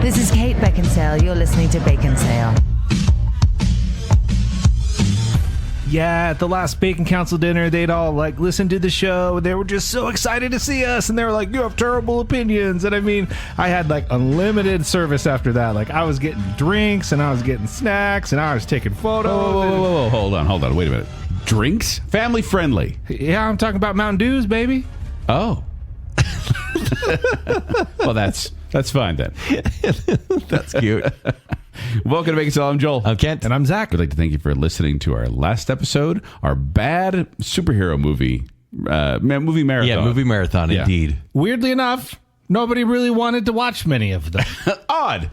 This is Kate Baconsale. You're listening to Baconsale. Yeah, at the last Bacon Council dinner, they'd all like listen to the show. They were just so excited to see us, and they were like, "You have terrible opinions." And I mean, I had like unlimited service after that. Like I was getting drinks, and I was getting snacks, and I was taking photos. Whoa, hold on, wait a minute. Drinks? Family friendly. Yeah, I'm talking about Mountain Dews, baby. Oh. Well, that's fine then. That's cute. Welcome to Baconsale. I'm Joel. I'm Kent. And I'm Zach. We'd like to thank you for listening to our last episode, our bad superhero movie marathon. Yeah, movie marathon, Yeah. indeed. Weirdly enough, nobody really wanted to watch many of them. Odd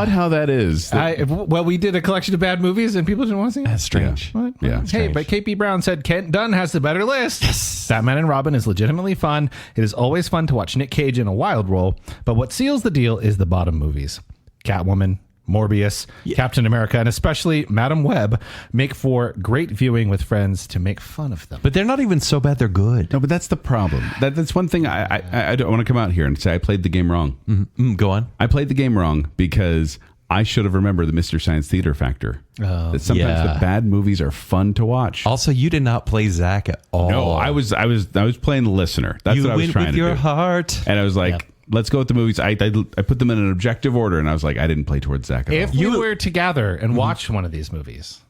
how that is. Well, we did a collection of bad movies, and people didn't want to see them. That's strange. What? Yeah, Hey, strange. but KP Brown said Kent Dunn has the better list. Yes. Batman and Robin is legitimately fun. It is always fun to watch Nick Cage in a wild role, but what seals the deal is the bottom movies. Catwoman, Morbius, Captain America, and especially Madam Web make for great viewing with friends to make fun of them. But they're not even so bad, they're good. No, but that's the problem. That's one thing I don't want to come out here and say I played the game wrong. Go on. I played the game wrong because I should have remembered the Mr. Science Theater factor. That sometimes the bad movies are fun to watch. Also, you did not play Zach at all. No, I was playing the listener. That's what I was trying to do. You went with your heart. And I was like, let's go with the movies. I put them in an objective order, and I was like, I didn't play towards Zach at all. If we were to gather and watch one of these movies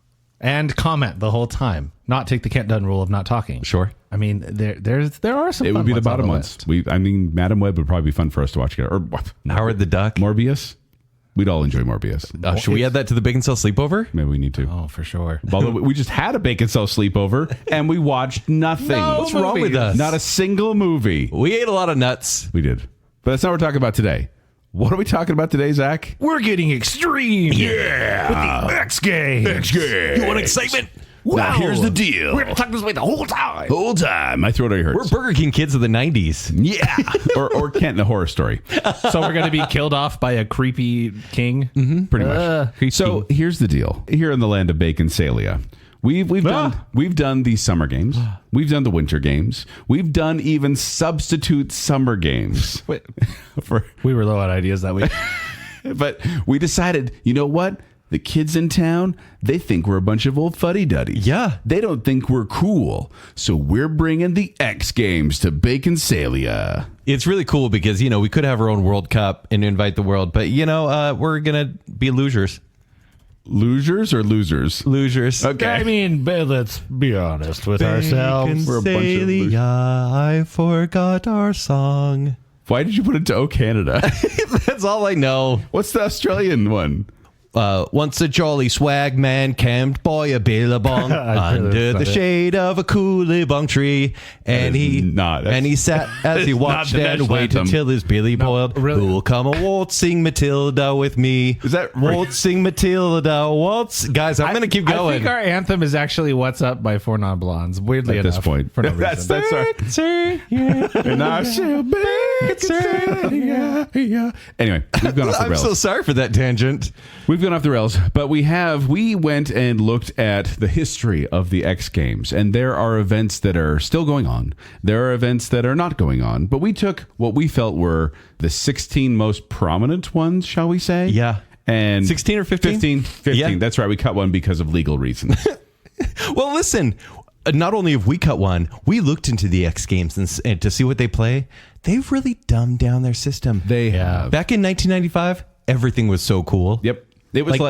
and comment the whole time, not take the Kent Dunn rule of not talking. Sure. I mean, there are some. It would fun be the ones on bottom ones. list. Madam Web would probably be fun for us to watch together. Or Howard the Duck. Morbius. We'd all enjoy Morbius. Should we add that to the Baconsale sleepover? Maybe we need to. Oh, for sure. Although we just had a Baconsale sleepover and we watched nothing. No What's wrong with us? Not a single movie. We ate a lot of nuts. We did. But that's not what we're talking about today. What are we talking about today, Zach? We're getting extreme. Yeah. With the X Games. You want excitement? Now, here's the deal. We're going to talk this way the whole time. Whole time. My throat already hurts. We're Burger King kids of the 90s. Yeah. or Kent in a horror story. So we're going to be killed off by a creepy king. Pretty much. So here's the deal. Here in the land of Baconsalia, we've done the summer games. We've done the winter games. We've done even substitute summer games. Wait, we were low on ideas that week. But we decided, you know what? The kids in town, they think we're a bunch of old fuddy-duddies. Yeah. They don't think we're cool. So we're bringing the X Games to Baconsalia. It's really cool because, we could have our own World Cup and invite the world, but, we're going to be losers. Losers or losers? Losers. Okay. I mean, let's be honest with ourselves. We're a bunch of losers. I forgot our song. Why did you put it to O Canada? That's all I know. What's the Australian one? Once a jolly swag man camped by a billabong under the shade of a coolibong tree, and he sat as he watched and waited till his billy boiled. Really? Who'll come a waltzing Matilda with me? Is that waltzing Matilda? Waltz, guys! I'm gonna keep going. I think our anthem is actually "What's Up" by Four Non Blondes. Weirdly At enough, this point, for no reason. that's our. And I shall be. Anyway, we've gone off the I'm rails. so sorry for that tangent. We've gone off the rails, but we went and looked at the history of the X Games, and there are events that are still going on. There are events that are not going on, but we took what we felt were the 16 most prominent ones, shall we say? Yeah. And 16 or 15? 15. Yeah. That's right. We cut one because of legal reasons. Well, listen, not only have we cut one, we looked into the X Games and to see what they play. They've really dumbed down their system. They have. Back in 1995, everything was so cool. Yep. It was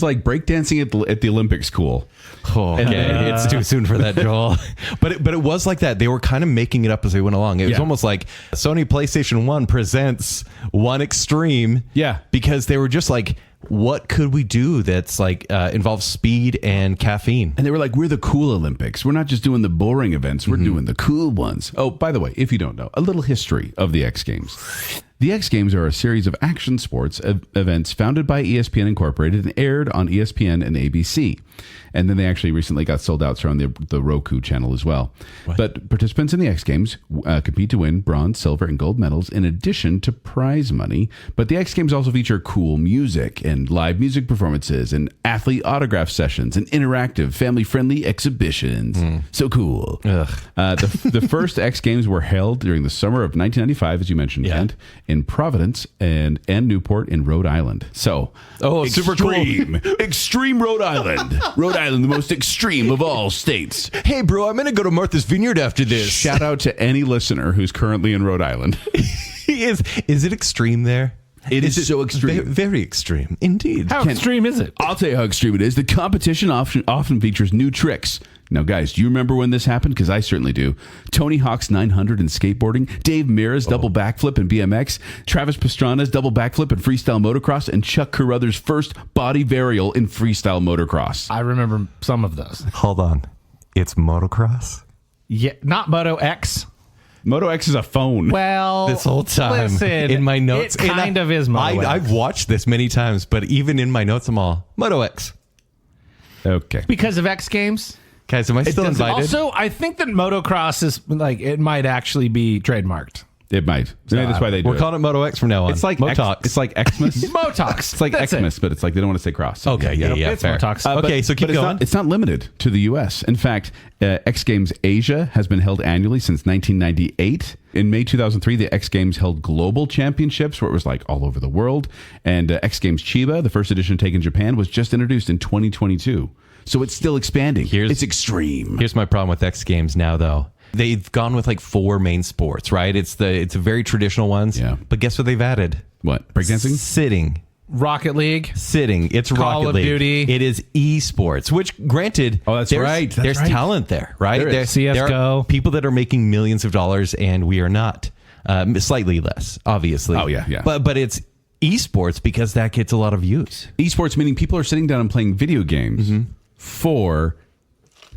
like breakdancing at the Olympics cool. Oh, okay, it's too soon for that, Joel. but it was like that. They were kind of making it up as they went along. It was almost like Sony PlayStation 1 presents One Extreme. Yeah. Because they were just like, what could we do that's like involves speed and caffeine? And they were like, we're the cool Olympics. We're not just doing the boring events. We're doing the cool ones. Oh, by the way, if you don't know, a little history of the X Games. The X Games are a series of action sports events founded by ESPN Incorporated and aired on ESPN and ABC. And then they actually recently got sold out on the Roku channel as well. What? But participants in the X Games compete to win bronze, silver, and gold medals in addition to prize money. But the X Games also feature cool music and live music performances and athlete autograph sessions and interactive, family-friendly exhibitions. So cool. The first X Games were held during the summer of 1995, as you mentioned, Kent, in Providence and Newport in Rhode Island. So, super cool. Extreme Rhode Island. Rhode Island, the most extreme of all states. Hey, bro, I'm going to go to Martha's Vineyard after this. Shout out to any listener who's currently in Rhode Island. Is it extreme there? It is so extreme. Very extreme, indeed. How extreme is it? I'll tell you how extreme it is. The competition often features new tricks. Now, guys, do you remember when this happened? Because I certainly do. Tony Hawk's 900 in skateboarding, Dave Mira's double backflip in BMX, Travis Pastrana's double backflip in freestyle motocross, and Chuck Carruthers' first body varial in freestyle motocross. I remember some of those. Hold on. It's motocross? Yeah, not Moto X. Moto X is a phone. Well, This whole time listen, in my notes. it kind of is Moto X. I've watched this many times, but even in my notes, I'm all Moto X. Okay. Because of X Games. Guys, am I still invited? Also, I think that motocross is like it might actually be trademarked. It might. Maybe that's why they do We're calling it Moto X from now on. It's like Motox. It's like Xmas. Motox. It's like That's Xmas, it. but it's like they don't want to say cross. Okay, yeah, It's fair. Motox. Okay, so keep but going. It's not limited to the U.S. In fact, X Games Asia has been held annually since 1998. In May 2003, the X Games held global championships where it was like all over the world. And X Games Chiba, the first edition taken in Japan, was just introduced in 2022. So it's still expanding. It's extreme. Here's my problem with X Games now, though. They've gone with like 4 main sports, right? It's the very traditional ones. Yeah. But guess what they've added? What? Breakdancing? Sitting. Rocket League. Sitting. It's Call Rocket of League. Duty. It is esports, which granted, that's right. That's there's right. talent there, right? There is. There CS:GO. are people that are making millions of dollars, and we are not. Slightly less, obviously. Oh, yeah. But it's esports because that gets a lot of views. Esports meaning people are sitting down and playing video games for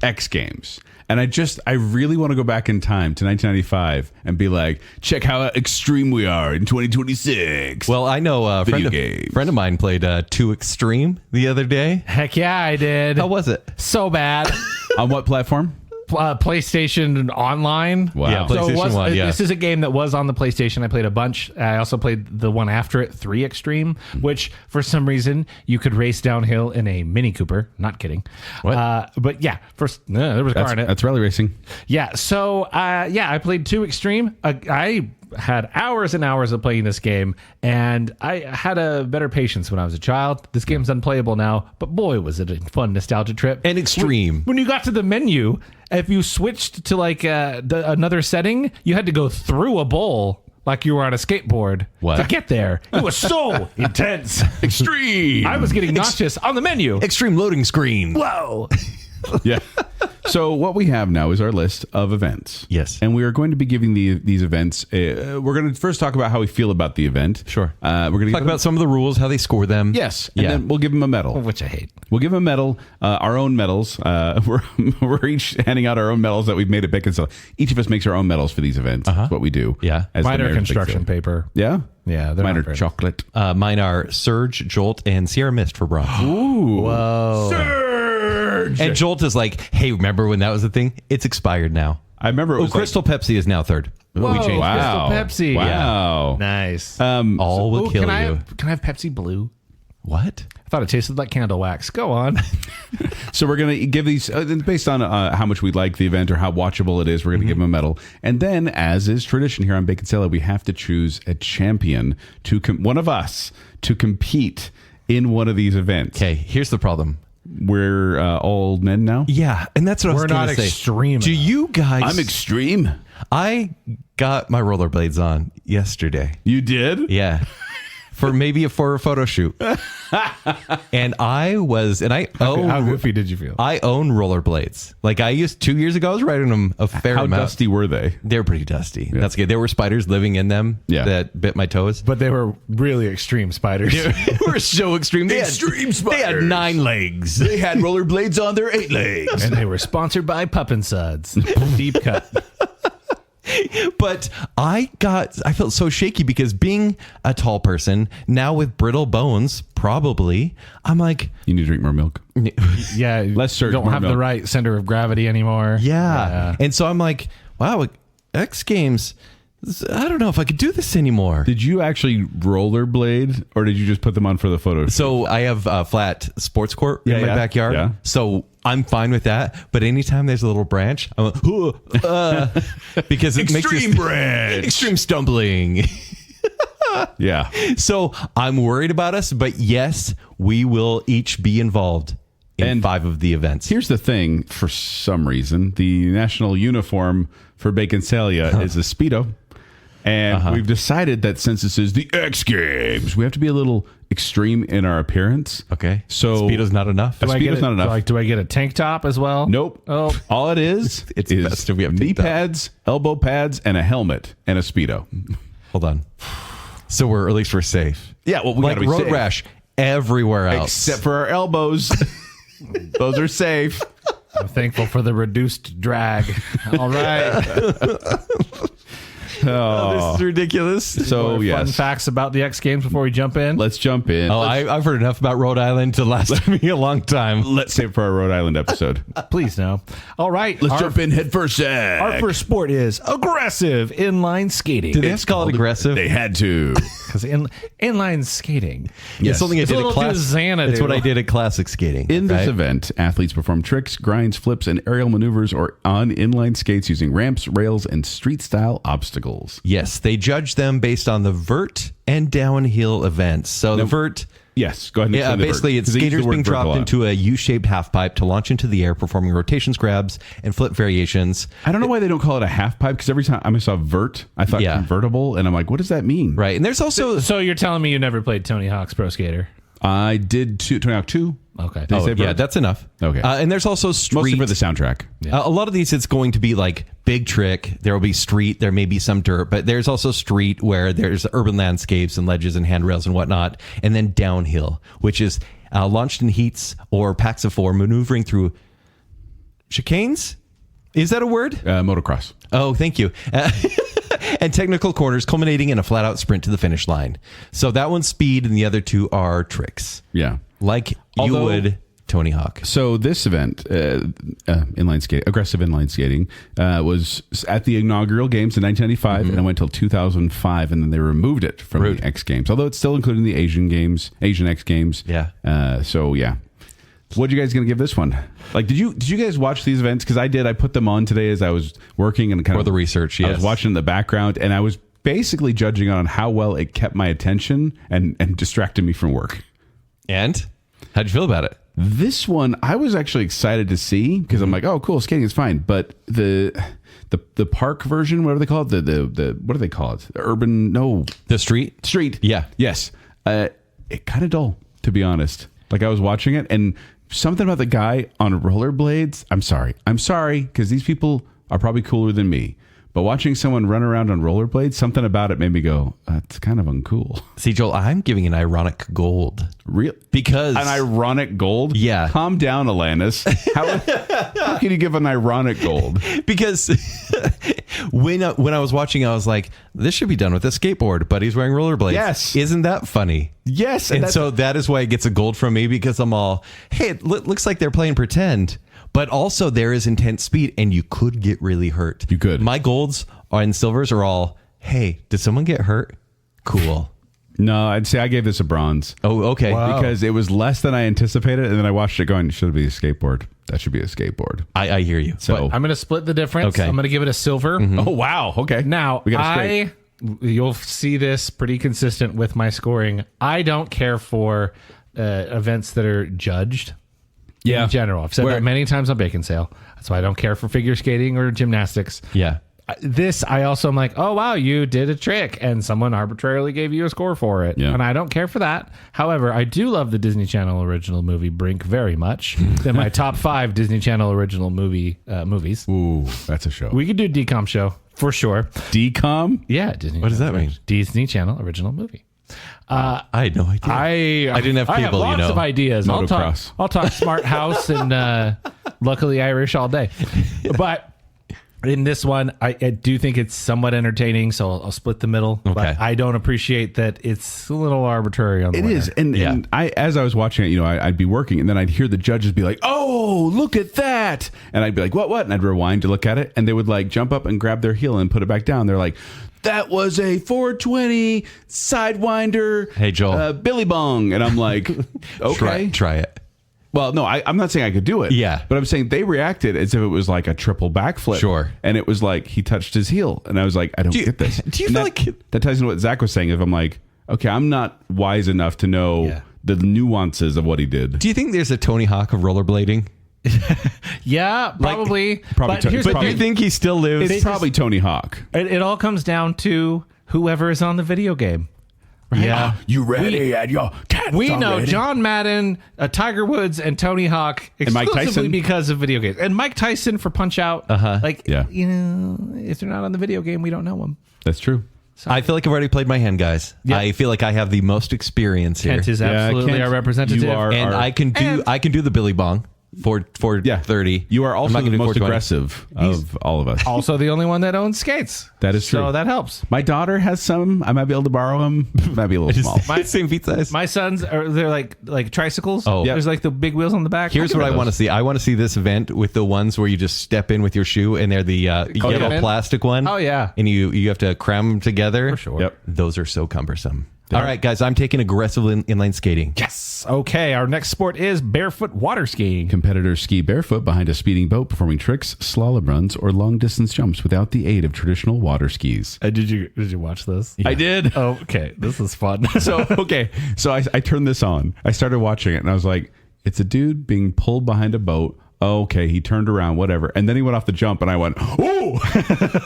X Games. And I really want to go back in time to 1995 and be like, check how extreme we are in 2026. Well, I know a friend games. of mine played 2 Extreme the other day. Heck yeah, I did. How was it? So bad. On what platform? PlayStation Online. Wow. Yeah, PlayStation 1, yeah. This is a game that was on the PlayStation. I played a bunch. I also played the one after it, 3 Extreme, which for some reason you could race downhill in a Mini Cooper. Not kidding. What? But yeah, there was a car in it. That's rally racing. Yeah. So I played 2 Extreme. I had hours and hours of playing this game, and I had a better patience when I was a child. This game's unplayable now, but boy, was it a fun nostalgia trip. And extreme. When you got to the menu, if you switched to like another setting, you had to go through a bowl like you were on a skateboard to get there. It was so intense. Extreme. I was getting nauseous on the menu. Extreme loading screen. Whoa. Yeah. So what we have now is our list of events. Yes. And we are going to be giving these events. We're going to first talk about how we feel about the event. Sure. We're going to Talk about some of the rules, how they score them. Yes. And then we'll give them a medal. Which I hate. We'll give them a medal, our own medals. We're each handing out our own medals that we've made at Baconsale. Each of us makes our own medals for these events. That's what we do. Yeah. As the Mine are mayor of construction Baconsale. paper. Yeah? Yeah, they're Mine not are very chocolate. Mine are Surge, Jolt, and Sierra Mist for bronze. Ooh. Whoa. Surge! And Jolt is like, hey, remember when that was a thing? It's expired now. I remember it was Crystal Pepsi is now 3rd. Whoa, We changed it. Wow. Crystal Pepsi. Wow. Nice. All will kill can I you. can I have Pepsi Blue? What? I thought it tasted like candle wax. Go on. So we're going to give these, based on how much we like the event or how watchable it is, we're going to give them a medal. And then, as is tradition here on Baconsale, we have to choose a champion, one of us, to compete in one of these events. Okay, here's the problem. We're all men now? Yeah, and that's what I We're was going not to say. extreme Do enough. you guys... I'm extreme. I got my rollerblades on yesterday. You did? Yeah. For a photo shoot. And I How goofy did you feel? I own rollerblades. Like 2 years ago, I was riding them a fair How amount. dusty were they? They're pretty dusty. That's good. There were spiders living in them that bit my toes. But they were really extreme spiders. They were so extreme. They had 9 legs. They had rollerblades on their 8 legs. And they were sponsored by Pup & Suds. Deep cut. But I felt so shaky because being a tall person, now with brittle bones, probably, I'm like... You need to drink more milk. Yeah. Less surge, You don't more have the milk. right center of gravity anymore. Yeah. And so I'm like, wow, X Games, I don't know if I could do this anymore. Did you actually rollerblade or did you just put them on for the photo shoot? So I have a flat sports court in my yeah. backyard. Yeah. So I'm fine with that. But anytime there's a little branch, I'm like, because it makes Extreme branch. extreme stumbling. Yeah. So I'm worried about us, but yes, we will each be involved in 5 of the events. Here's the thing. For some reason, the national uniform for Baconsalia is a Speedo. And we've decided that since this is the X Games, we have to be a little extreme in our appearance. Okay. So Speedo's not enough. Speedo's not enough. Do I get a tank top as well? Nope. Oh. All it is, It's is best if we have knee tank top. pads, elbow pads, and a helmet and a Speedo. Hold on. So at least we're safe. Yeah, well, we Like gotta be road safe. rash everywhere else. Except for our elbows. Those are safe. I'm thankful for the reduced drag. All right. This is ridiculous. So, Fun yes. facts about the X Games before we jump in. Let's jump in. Oh, I've heard enough about Rhode Island to last me a long time. Let's save it for our Rhode Island episode. Please no. All right. Let's jump in head first. Our first sport is aggressive inline skating. Do they have to call it aggressive? They had to. Because inline skating. It's something I It's did a at little too class. Xanadu. It's what I did at classic skating. In this right? event, athletes perform tricks, grinds, flips, and aerial maneuvers or on inline skates using ramps, rails, and street-style obstacles. Yes, they judge them based on the vert and downhill events. So the vert, Yes, go ahead and yeah, explain the basically vert, it's 'cause they use the skaters word being vert a dropped lot. into a U-shaped half pipe to launch into the air, performing rotations, grabs, and flip variations. I don't know why they don't call it a half pipe, because every time I saw vert, I thought Yeah. convertible, and I'm like, what does that mean? Right, and there's also So you're telling me you never played Tony Hawk's Pro Skater? I did Tony Hawk 2. Okay. Did I say yeah, vert? that's enough. Okay. And there's also Mostly street. for the soundtrack. A lot of these, it's going to be like big trick. There will be street. There may be some dirt, but there's also street where there's urban landscapes and ledges and handrails and whatnot. And then downhill, which is launched in heats or packs of 4, maneuvering through chicanes. Is that a word? Motocross. Oh, thank you. And technical corners culminating in a flat out sprint to the finish line. So that one's speed and the other 2 are tricks. Yeah. Like you Although- would Tony Hawk. So this event, inline skate, aggressive inline skating, was at the inaugural games in 1995, and it went till 2005, and then they removed it from the X Games. Although it's still included in the Asian X Games. Yeah. So yeah, what are you guys gonna give this one? Like, did you guys watch these events? Because I did. I put them on today as I was working and kind For of the research. I Yes. was watching in the background, and I was basically judging on how well it kept my attention and distracted me from work. And how'd you feel about it? This one I was actually excited to see because I'm like, oh, cool, skating is fine, but the park version, whatever they call it, the what do they call it? The street. Yeah. Yes, it kind of dull, to be honest. Like I was watching it, and something about the guy on rollerblades. I'm sorry, because these people are probably cooler than me. But watching someone run around on rollerblades, something about it made me go, that's kind of uncool. See, Joel, I'm giving an ironic gold. Real? Because An ironic gold? Yeah. Calm down, Alanis. How can you give an ironic gold? because when I was watching, I was like, this should be done with a skateboard, but he's wearing rollerblades. Yes. Isn't that funny? Yes. And so that is why it gets a gold from me, because I'm all, hey, it looks like they're playing pretend. But also there is intense speed and you could get really hurt. You could. My golds and silvers are all, hey, did someone get hurt? Cool. No, I'd say I gave this a bronze. Oh, okay. Wow. Because it was less than I anticipated, and then I watched it going, should it be a skateboard? That should be a skateboard. I hear you. So, I'm going to split the difference. Okay. I'm going to give it a silver. oh, wow. Okay. Now, we got a straight. you'll see this pretty consistent with my scoring. I don't care for events that are judged. Yeah. In general, I've said that many times on Baconsale. That's why I don't care for figure skating or gymnastics. Yeah. This, I also am like, oh, wow, you did a trick and someone arbitrarily gave you a score for it. Yeah. And I don't care for that. However, I do love the Disney Channel original movie Brink very much. They're my top 5 Disney Channel original movies. Ooh, that's a show. We could do Decom show for sure. Decom? Yeah, Disney. What does that mean? Disney Channel original movie. I had no idea. I didn't have I cable, have lots of ideas. Motocross. I'll talk Smart House and Luckily Irish all day. But in this one, I do think it's somewhat entertaining, so I'll split the middle. Okay. But I don't appreciate that it's a little arbitrary on the It winner. is. And I, as I was watching it, I'd be working, and then I'd hear the judges be like, oh, look at that. And I'd be like, what? And I'd rewind to look at it, and they would like jump up and grab their heel and put it back down. They're like, that was a 420 sidewinder. Hey, Joel. Billy Bong. And I'm like, okay. Try it. Well, no, I'm not saying I could do it. Yeah. But I'm saying they reacted as if it was like a triple backflip. Sure. And it was like he touched his heel. And I was like, I don't get this. Do you And feel that, like... that ties into what Zach was saying. If I'm like, okay, I'm not wise enough to know the nuances of what he did. Do you think there's a Tony Hawk of rollerblading? Yeah, probably. Probably But here's the But do you thing. think he still lives? It's probably Tony Hawk. It all comes down to whoever is on the video game. Right? Yeah. You ready? And your cats We are know ready. John Madden, Tiger Woods, and Tony Hawk Mike exclusively Tyson. because of video games. And Mike Tyson for Punch Out. Like, Yeah. you know, if they're not on the video game, we don't know them. That's true. I feel like I've already played my hand, guys. Yeah. I feel like I have the most experience here. Kent is absolutely Kent, our representative. you are- And I can do the Billy Bong for 30. You are I'm also not gonna the do most 420. aggressive of all of us. also the only one that owns skates. That is true. So that helps. My daughter has some. I might be able to borrow them. Might be a little small. Same feet size. My sons they're like tricycles. Oh. There's like the big wheels on the back. Here's what I want to see. I want to see this event with the ones where you just step in with your shoe and they're the yellow yeah. plastic one. Oh, yeah. And you have to cram them together. For sure. Yep. Those are so cumbersome. All right, guys, I'm taking aggressive inline skating. Yes. Okay. Our next sport is barefoot water skiing. Competitors ski barefoot behind a speeding boat, performing tricks, slalom runs, or long distance jumps without the aid of traditional water skis. Did you watch this? I did. Oh, okay. This is fun. So I turned this on. I started watching it, and I was like, "It's a dude being pulled behind a boat." Oh, okay, he turned around, whatever, and then he went off the jump, and I went, "Oh!"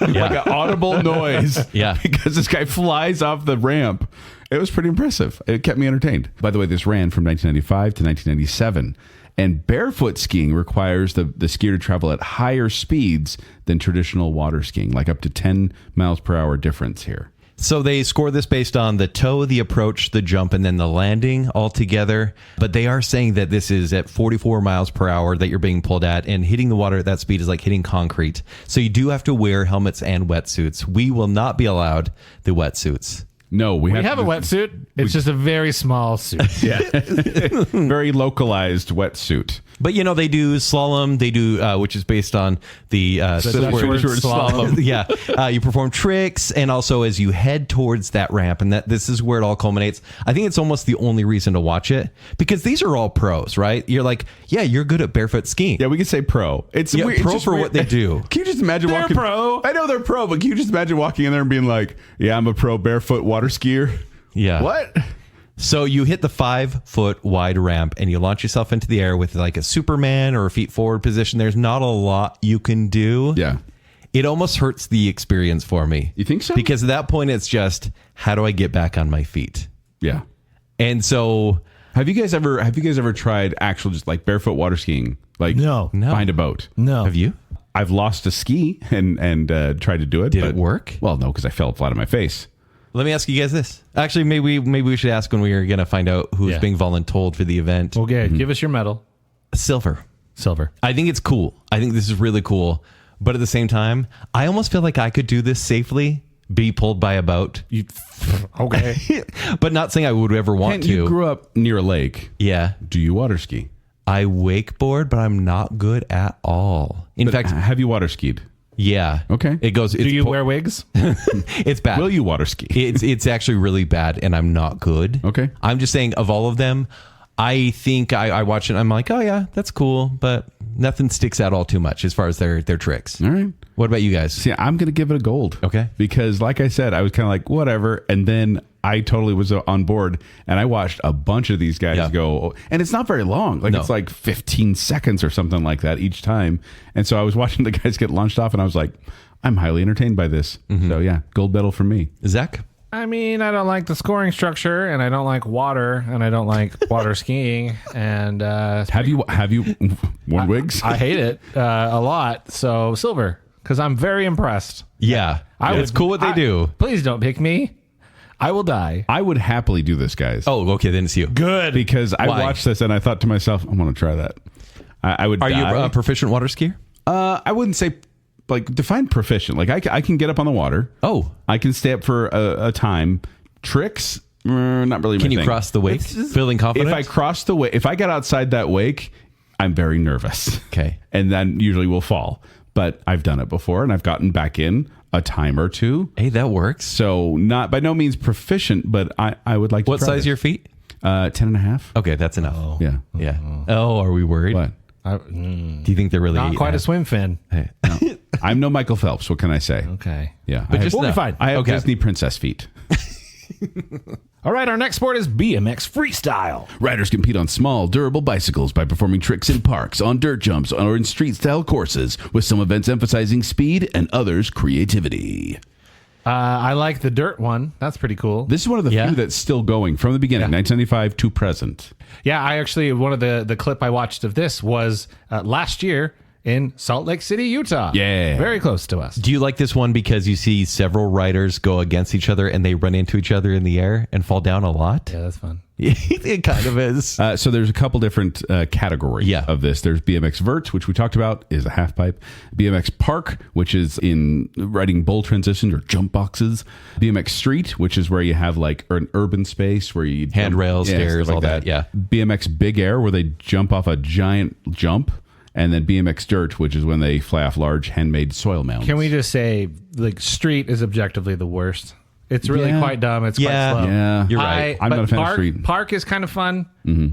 Like an audible noise. Yeah. Because this guy flies off the ramp. It was pretty impressive. It kept me entertained. By the way, this ran from 1995 to 1997. And barefoot skiing requires the skier to travel at higher speeds than traditional water skiing, like up to 10 miles per hour difference here. So they score this based on the toe, the approach, the jump, and then the landing all together. But they are saying that this is at 44 miles per hour that you're being pulled at, and hitting the water at that speed is like hitting concrete. So you do have to wear helmets and wetsuits. We will not be allowed the wetsuits. No, We have a wetsuit. It's just a very small suit. very localized wetsuit. But, you know, they do slalom. They do, which is based on the Short slalom. Yeah. You perform tricks. And also as you head towards that ramp, and this is where it all culminates. I think it's almost the only reason to watch it because these are all pros, right? You're like, yeah, you're good at barefoot skiing. Yeah, we could say pro. It's Yeah, weird. pro It's just for weird. what they do. Can you just imagine They're walking? pro. I know they're pro, but can you just imagine walking in there and being like, "Yeah, I'm a pro barefoot water skier." Yeah. What? So you hit the 5-foot wide ramp and you launch yourself into the air with like a Superman or a feet forward position. There's not a lot you can do. Yeah. It almost hurts the experience for me. You think so? Because at that point, it's just, how do I get back on my feet? Yeah. And so, Have you guys ever tried actual just like barefoot water skiing? Like No. behind a boat? No. have you? I've lost a ski and tried to do it. Did it work? Well, no, because I fell flat on my face. Let me ask you guys this. Actually, maybe we should ask when we are going to find out who's Yeah. being voluntold for the event. Okay. Give us your medal. Silver. Silver. I think it's cool. I think this is really cool. But at the same time, I almost feel like I could do this safely, be pulled by a boat. Okay. But not saying I would ever want And to. you grew up near a lake. Yeah. Do you water ski? I wakeboard, but I'm not good at all. In fact, Have you water skied? yeah. Okay. It goes. Do you wear wigs? It's bad. Will you water ski? It's actually really bad, and I'm not good. Okay. I'm just saying, of all of them, I think I watch it and I'm like, oh yeah, that's cool, but nothing sticks out all too much as far as their tricks. All right. What about you guys? See, I'm going to give it a gold. Okay. Because like I said, I was kind of like, whatever. And then I totally was on board and I watched a bunch of these guys Yeah. go. And it's not very long. Like No. it's like 15 seconds or something like that each time. And so I was watching the guys get launched off and I was like, I'm highly entertained by this. So yeah, gold medal for me. Zach? I mean, I don't like the scoring structure, and I don't like water, and I don't like water skiing, and Have you worn wigs? I hate it a lot. So silver, because I'm very impressed. Yeah. It's cool what they do. Please don't pick me. I will die. I would happily do this, guys. Oh, okay, then it's you. Good. Because I Why? watched this and I thought to myself, I want to try that. I would Are you die. a proficient water skier? I wouldn't say like define proficient. Like I can get up on the water. Oh. I can stay up for a time. Tricks, not really. Can my you thing. cross the wake? Feeling confident? If I cross the wake, if I get outside that wake, I'm very nervous. Okay. And then usually will fall. But I've done it before and I've gotten back in a time or two. Hey, that works. So not by no means proficient, but I would like to What try size this. are your feet? 10.5. Okay, that's enough. Yeah. Yeah. Oh, are we worried? What? Do you think they're really Not quite a swim fin. Hey. No. I'm no Michael Phelps. What can I say? Okay. Yeah. But just We'll be enough. fine. I have Okay. Disney princess feet. All right, our next sport is BMX freestyle. Riders compete on small, durable bicycles by performing tricks in parks, on dirt jumps, or in street-style courses, with some events emphasizing speed and others creativity. I like the dirt one. That's pretty cool. This is one of the Yeah. few that's still going from the beginning, 1995 to present. Yeah, I actually, one of the clip I watched of this was last year in Salt Lake City, Utah. Yeah. Very close to us. Do you like this one because you see several riders go against each other and they run into each other in the air and fall down a lot? Yeah, that's fun. It kind of is. So there's a couple different categories of this. There's BMX Vert, which we talked about, is a half pipe. BMX Park, which is in riding bowl transitions or jump boxes. BMX Street, which is where you have like an urban space where you Handrails, stairs, stuff all that, yeah. BMX Big Air, where they jump off a giant jump. And then BMX Dirt, which is when they fly off large handmade soil mounds. Can we just say, like, street is objectively the worst? It's really quite dumb. It's quite slow. Yeah. You're right. I'm but not a fan of park, street. Park is kind of fun.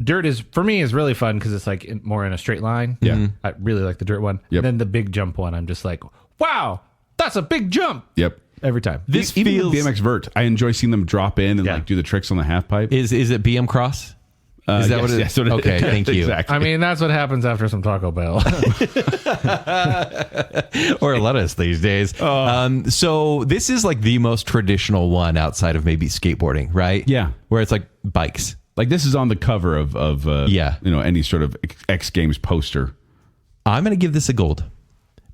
Dirt is, for me, is really fun because it's like more in a straight line. Yeah. I really like the dirt one. Yep. And then the big jump one, I'm just like, wow, that's a big jump. Yep. Every time. This Even feels... the BMX Vert, I enjoy seeing them drop in and Yeah. like do the tricks on the half pipe. Is it BM Cross? Is that yes, what it is? yes, what it Okay, is. thank you. Exactly. I mean, that's what happens after some Taco Bell. Or lettuce these days. So this is like the most traditional one outside of maybe skateboarding, right? Yeah. Where it's like bikes. Like this is on the cover of Yeah. any sort of X Games poster. I'm going to give this a gold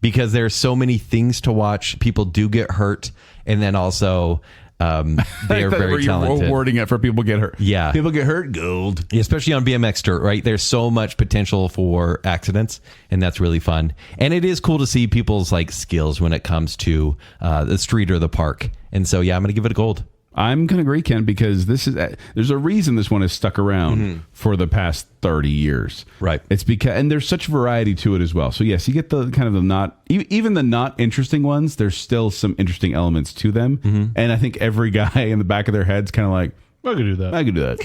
because there's so many things to watch. People do get hurt. And then also they're very You're talented. rewarding it for people get hurt. Yeah. People get hurt, gold. Especially on BMX dirt, right? There's so much potential for accidents, and that's really fun. And it is cool to see people's like skills when it comes to the street or the park. And so, yeah, I'm going to give it a gold. I'm going to agree, Ken, because there's a reason this one has stuck around for the past 30 years. Right. It's because, and there's such variety to it as well. So yes, you get the kind of the not, even the not interesting ones, there's still some interesting elements to them. And I think every guy in the back of their head's kind of like, I could do that. I could do that.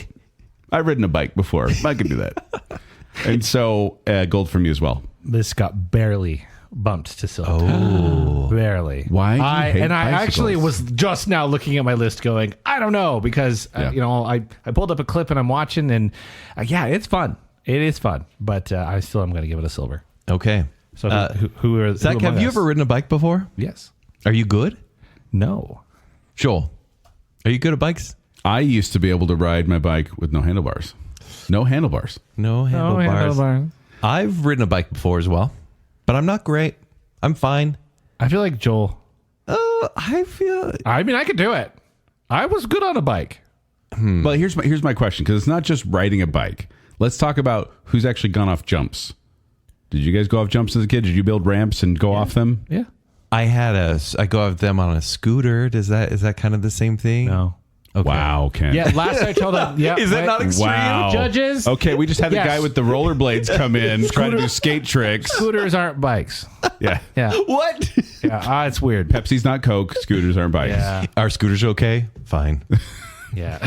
I've ridden a bike before. I could do that. And so gold for me as well. This got barely bumped to silver. Oh. Barely. Why do you hate I bicycles? actually was just now looking at my list going, I don't know, because I pulled up a clip and I'm watching and yeah, it's fun. It is fun, but I still am going to give it a silver. Okay. So who are Zach, have you ever ridden a bike before? Yes. Are you good? No. Joel, are you good at bikes? I used to be able to ride my bike with no handlebars. No handlebars. No handlebars. I've ridden a bike before as well, but I'm not great. I'm fine. I feel like Joel. I feel... I mean, I could do it. I was good on a bike. Well, here's my question, because it's not just riding a bike. Let's talk about who's actually gone off jumps. Did you guys go off jumps as a kid? Did you build ramps and go off them? Yeah. I go off them on a scooter. Is that kind of the same thing? No. Okay. Wow, Ken. Yeah. Last I told him. Yeah. Is that not extreme? Wow. Judges? Okay, we just had Yes. a guy with the rollerblades come in, try to do skate tricks. Scooters aren't bikes. Yeah. Yeah. What? Yeah. It's weird. Pepsi's not Coke. Scooters aren't bikes. Yeah. Are scooters okay? Fine. Yeah.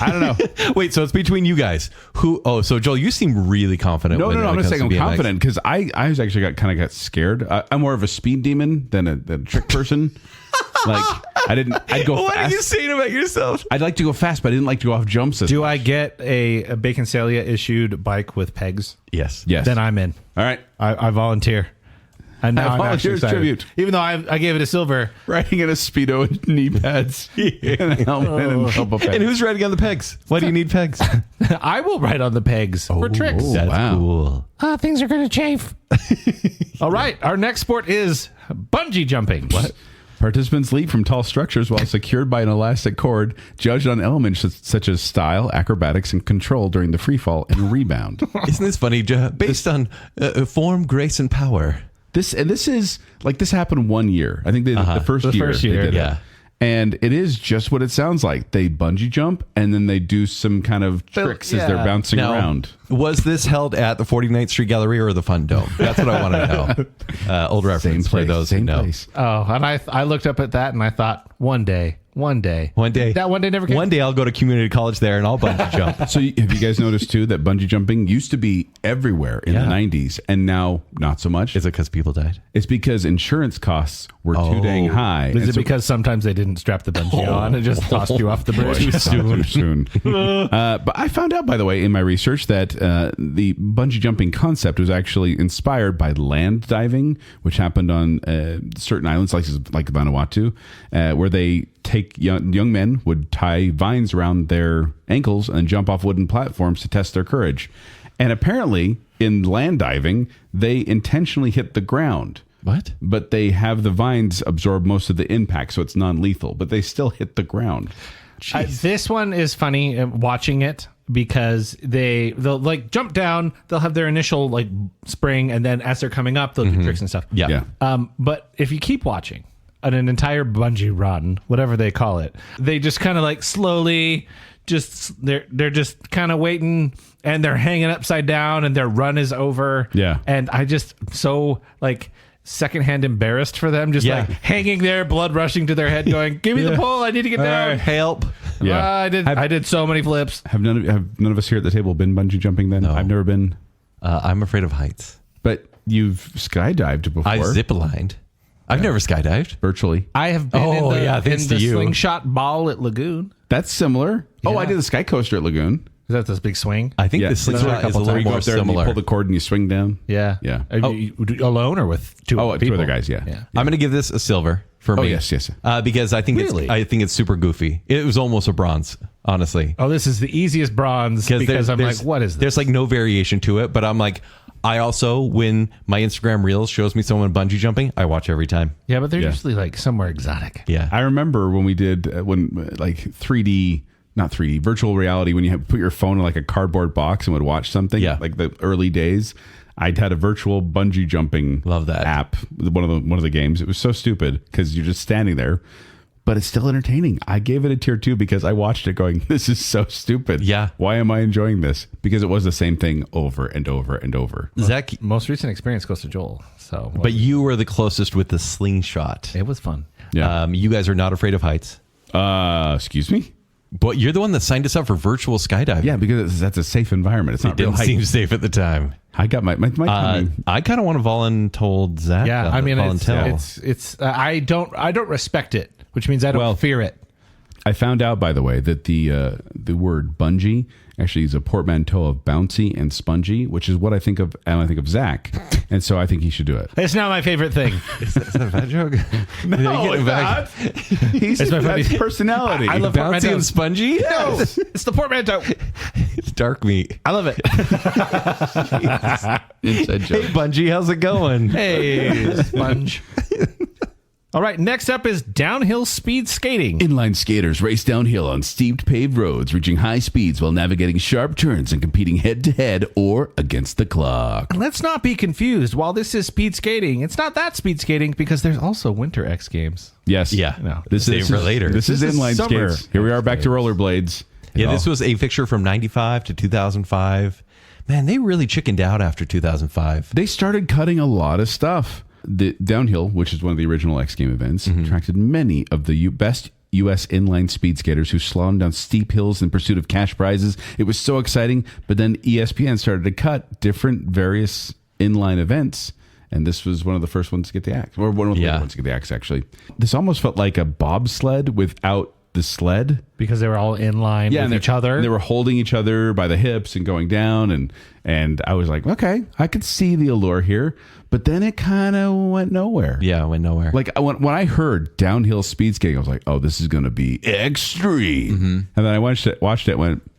I don't know. Wait, so it's between you guys. So Joel, you seem really confident. No. when I'm it not saying I'm comes to BMX. confident because I was actually got scared. I'm more of a speed demon than a trick person. Like I'd go What fast. are you saying about yourself? I'd like to go fast, but I didn't like to go off jumps. Do I get a Baconsalia issued bike with pegs? Yes. Yes. Then I'm in. All right. I volunteer. And now I'm actually volunteer's excited. tribute. Even though I gave it a silver. Riding in a Speedo and knee pads and a helmet and elbow pads. And who's riding on the pegs? Why do you need pegs? I will ride on the pegs for tricks. That's wow. cool. Things are going to chafe. All right. Our next sport is bungee jumping. What? Participants leap from tall structures while secured by an elastic cord, judged on elements such as style, acrobatics, and control during the free fall and rebound. Isn't this funny? Based on form, grace, and power. This is like this happened 1 year. I think the first year. first they year, did it. yeah. And it is just what it sounds like. They bungee jump and then they do some kind of tricks as they're bouncing around. Was this held at the 49th Street Gallery or the Fun Dome? That's what I want to know. Old reference for those who know. place. Oh, and I looked up at that and I thought, one day One day. That one day never came. One day I'll go to community college there and I'll bungee jump. So have you guys noticed too that bungee jumping used to be everywhere in the 90s and now not so much? Is it because people died? It's because insurance costs were too dang high. Is it because sometimes they didn't strap the bungee on and just tossed you off the bridge? Too soon. But I found out, by the way, in my research that the bungee jumping concept was actually inspired by land diving, which happened on certain islands like Vanuatu, where they take young men would tie vines around their ankles and jump off wooden platforms to test their courage. And apparently, in land diving, they intentionally hit the ground. What? But they have the vines absorb most of the impact, so it's non-lethal. But they still hit the ground. This one is funny watching it because they'll like jump down, they'll have their initial like spring, and then as they're coming up, they'll do tricks and stuff. Yeah. But if you keep watching an entire bungee run, whatever they call it, they just kind of like slowly they're just kind of waiting, and they're hanging upside down, and their run is over. Yeah. And I just so like secondhand embarrassed for them, just like hanging there, blood rushing to their head, going, "Give me the pole! I need to get down! Help!" Yeah. I did so many flips. Have none of us here at the table been bungee jumping then? No. I've never been. I'm afraid of heights. But you've skydived before. I zip-lined. I've never skydived. Virtually. I have been in the slingshot ball at Lagoon. That's similar. Yeah. Oh, I did the sky coaster at Lagoon. Is that this big swing? I think the slingshot is a little You go more up there and you similar. pull the cord and you swing down. Yeah. Yeah. Are you alone or with two Oh, people? two other guys, yeah. I'm going to give this a silver for me. Yes. Because I think it's super goofy. It was almost a bronze, honestly. Oh, this is the easiest bronze because I'm like, what is this? There's like no variation to it, but I'm like, I also, when my Instagram Reels shows me someone bungee jumping, I watch every time. Yeah, but they're usually like somewhere exotic. Yeah. I remember when we did like 3D, not 3D, virtual reality, when you had put your phone in like a cardboard box and would watch something. Yeah. Like the early days. I'd had a virtual bungee jumping Love that app, one of the games. It was so stupid because you're just standing there, but it's still entertaining. I gave it a tier 2 because I watched it going, this is so stupid. Yeah. Why am I enjoying this? Because it was the same thing over and over and over. Zach, Most recent experience goes to Joel. So, but you were the closest with the slingshot. it was fun. Yeah. You guys are not afraid of heights. Excuse me? But you're the one that signed us up for virtual skydiving. Yeah, because that's a safe environment. It's not It didn't real height. seem safe at the time. I got my tummy. I kind of want to voluntold Zach. Yeah, I mean, voluntel. it's I don't respect it, which means I don't fear it. I found out, by the way, that the word bungee actually is a portmanteau of bouncy and spongy, which is what I think of when I think of Zach, and so I think he should do it. It's not my favorite thing. Is that a bad joke? No, it's not. He's that's personality. I love Bouncy portmanteaus. and spongy? No, it's the portmanteau. It's dark meat. I love it. Inside joke. Hey, Bungee, how's it going? Hey, sponge. All right, next up is downhill speed skating. Inline skaters race downhill on steep paved roads, reaching high speeds while navigating sharp turns and competing head-to-head or against the clock. Let's not be confused. While this is speed skating, it's not that speed skating because there's also Winter X Games. Yes. Yeah. No. Save for later. This is inline summer skates. Here we are back to rollerblades. Yeah, this was a fixture from 95 to 2005. Man, they really chickened out after 2005. They started cutting a lot of stuff. The downhill, which is one of the original X Game events, attracted many of the best U.S. inline speed skaters who slalom down steep hills in pursuit of cash prizes. It was so exciting, but then ESPN started to cut different various inline events, and this was one of the first ones to get the axe, or one of the ones to get the axe, actually. This almost felt like a bobsled without the sled. Because they were all in line with each other. And they were holding each other by the hips and going down, and I was like, okay, I could see the allure here. But then it kind of went nowhere. Yeah, it went nowhere. Like when I heard downhill speed skating, I was like, oh, this is going to be extreme. And then I watched it and went,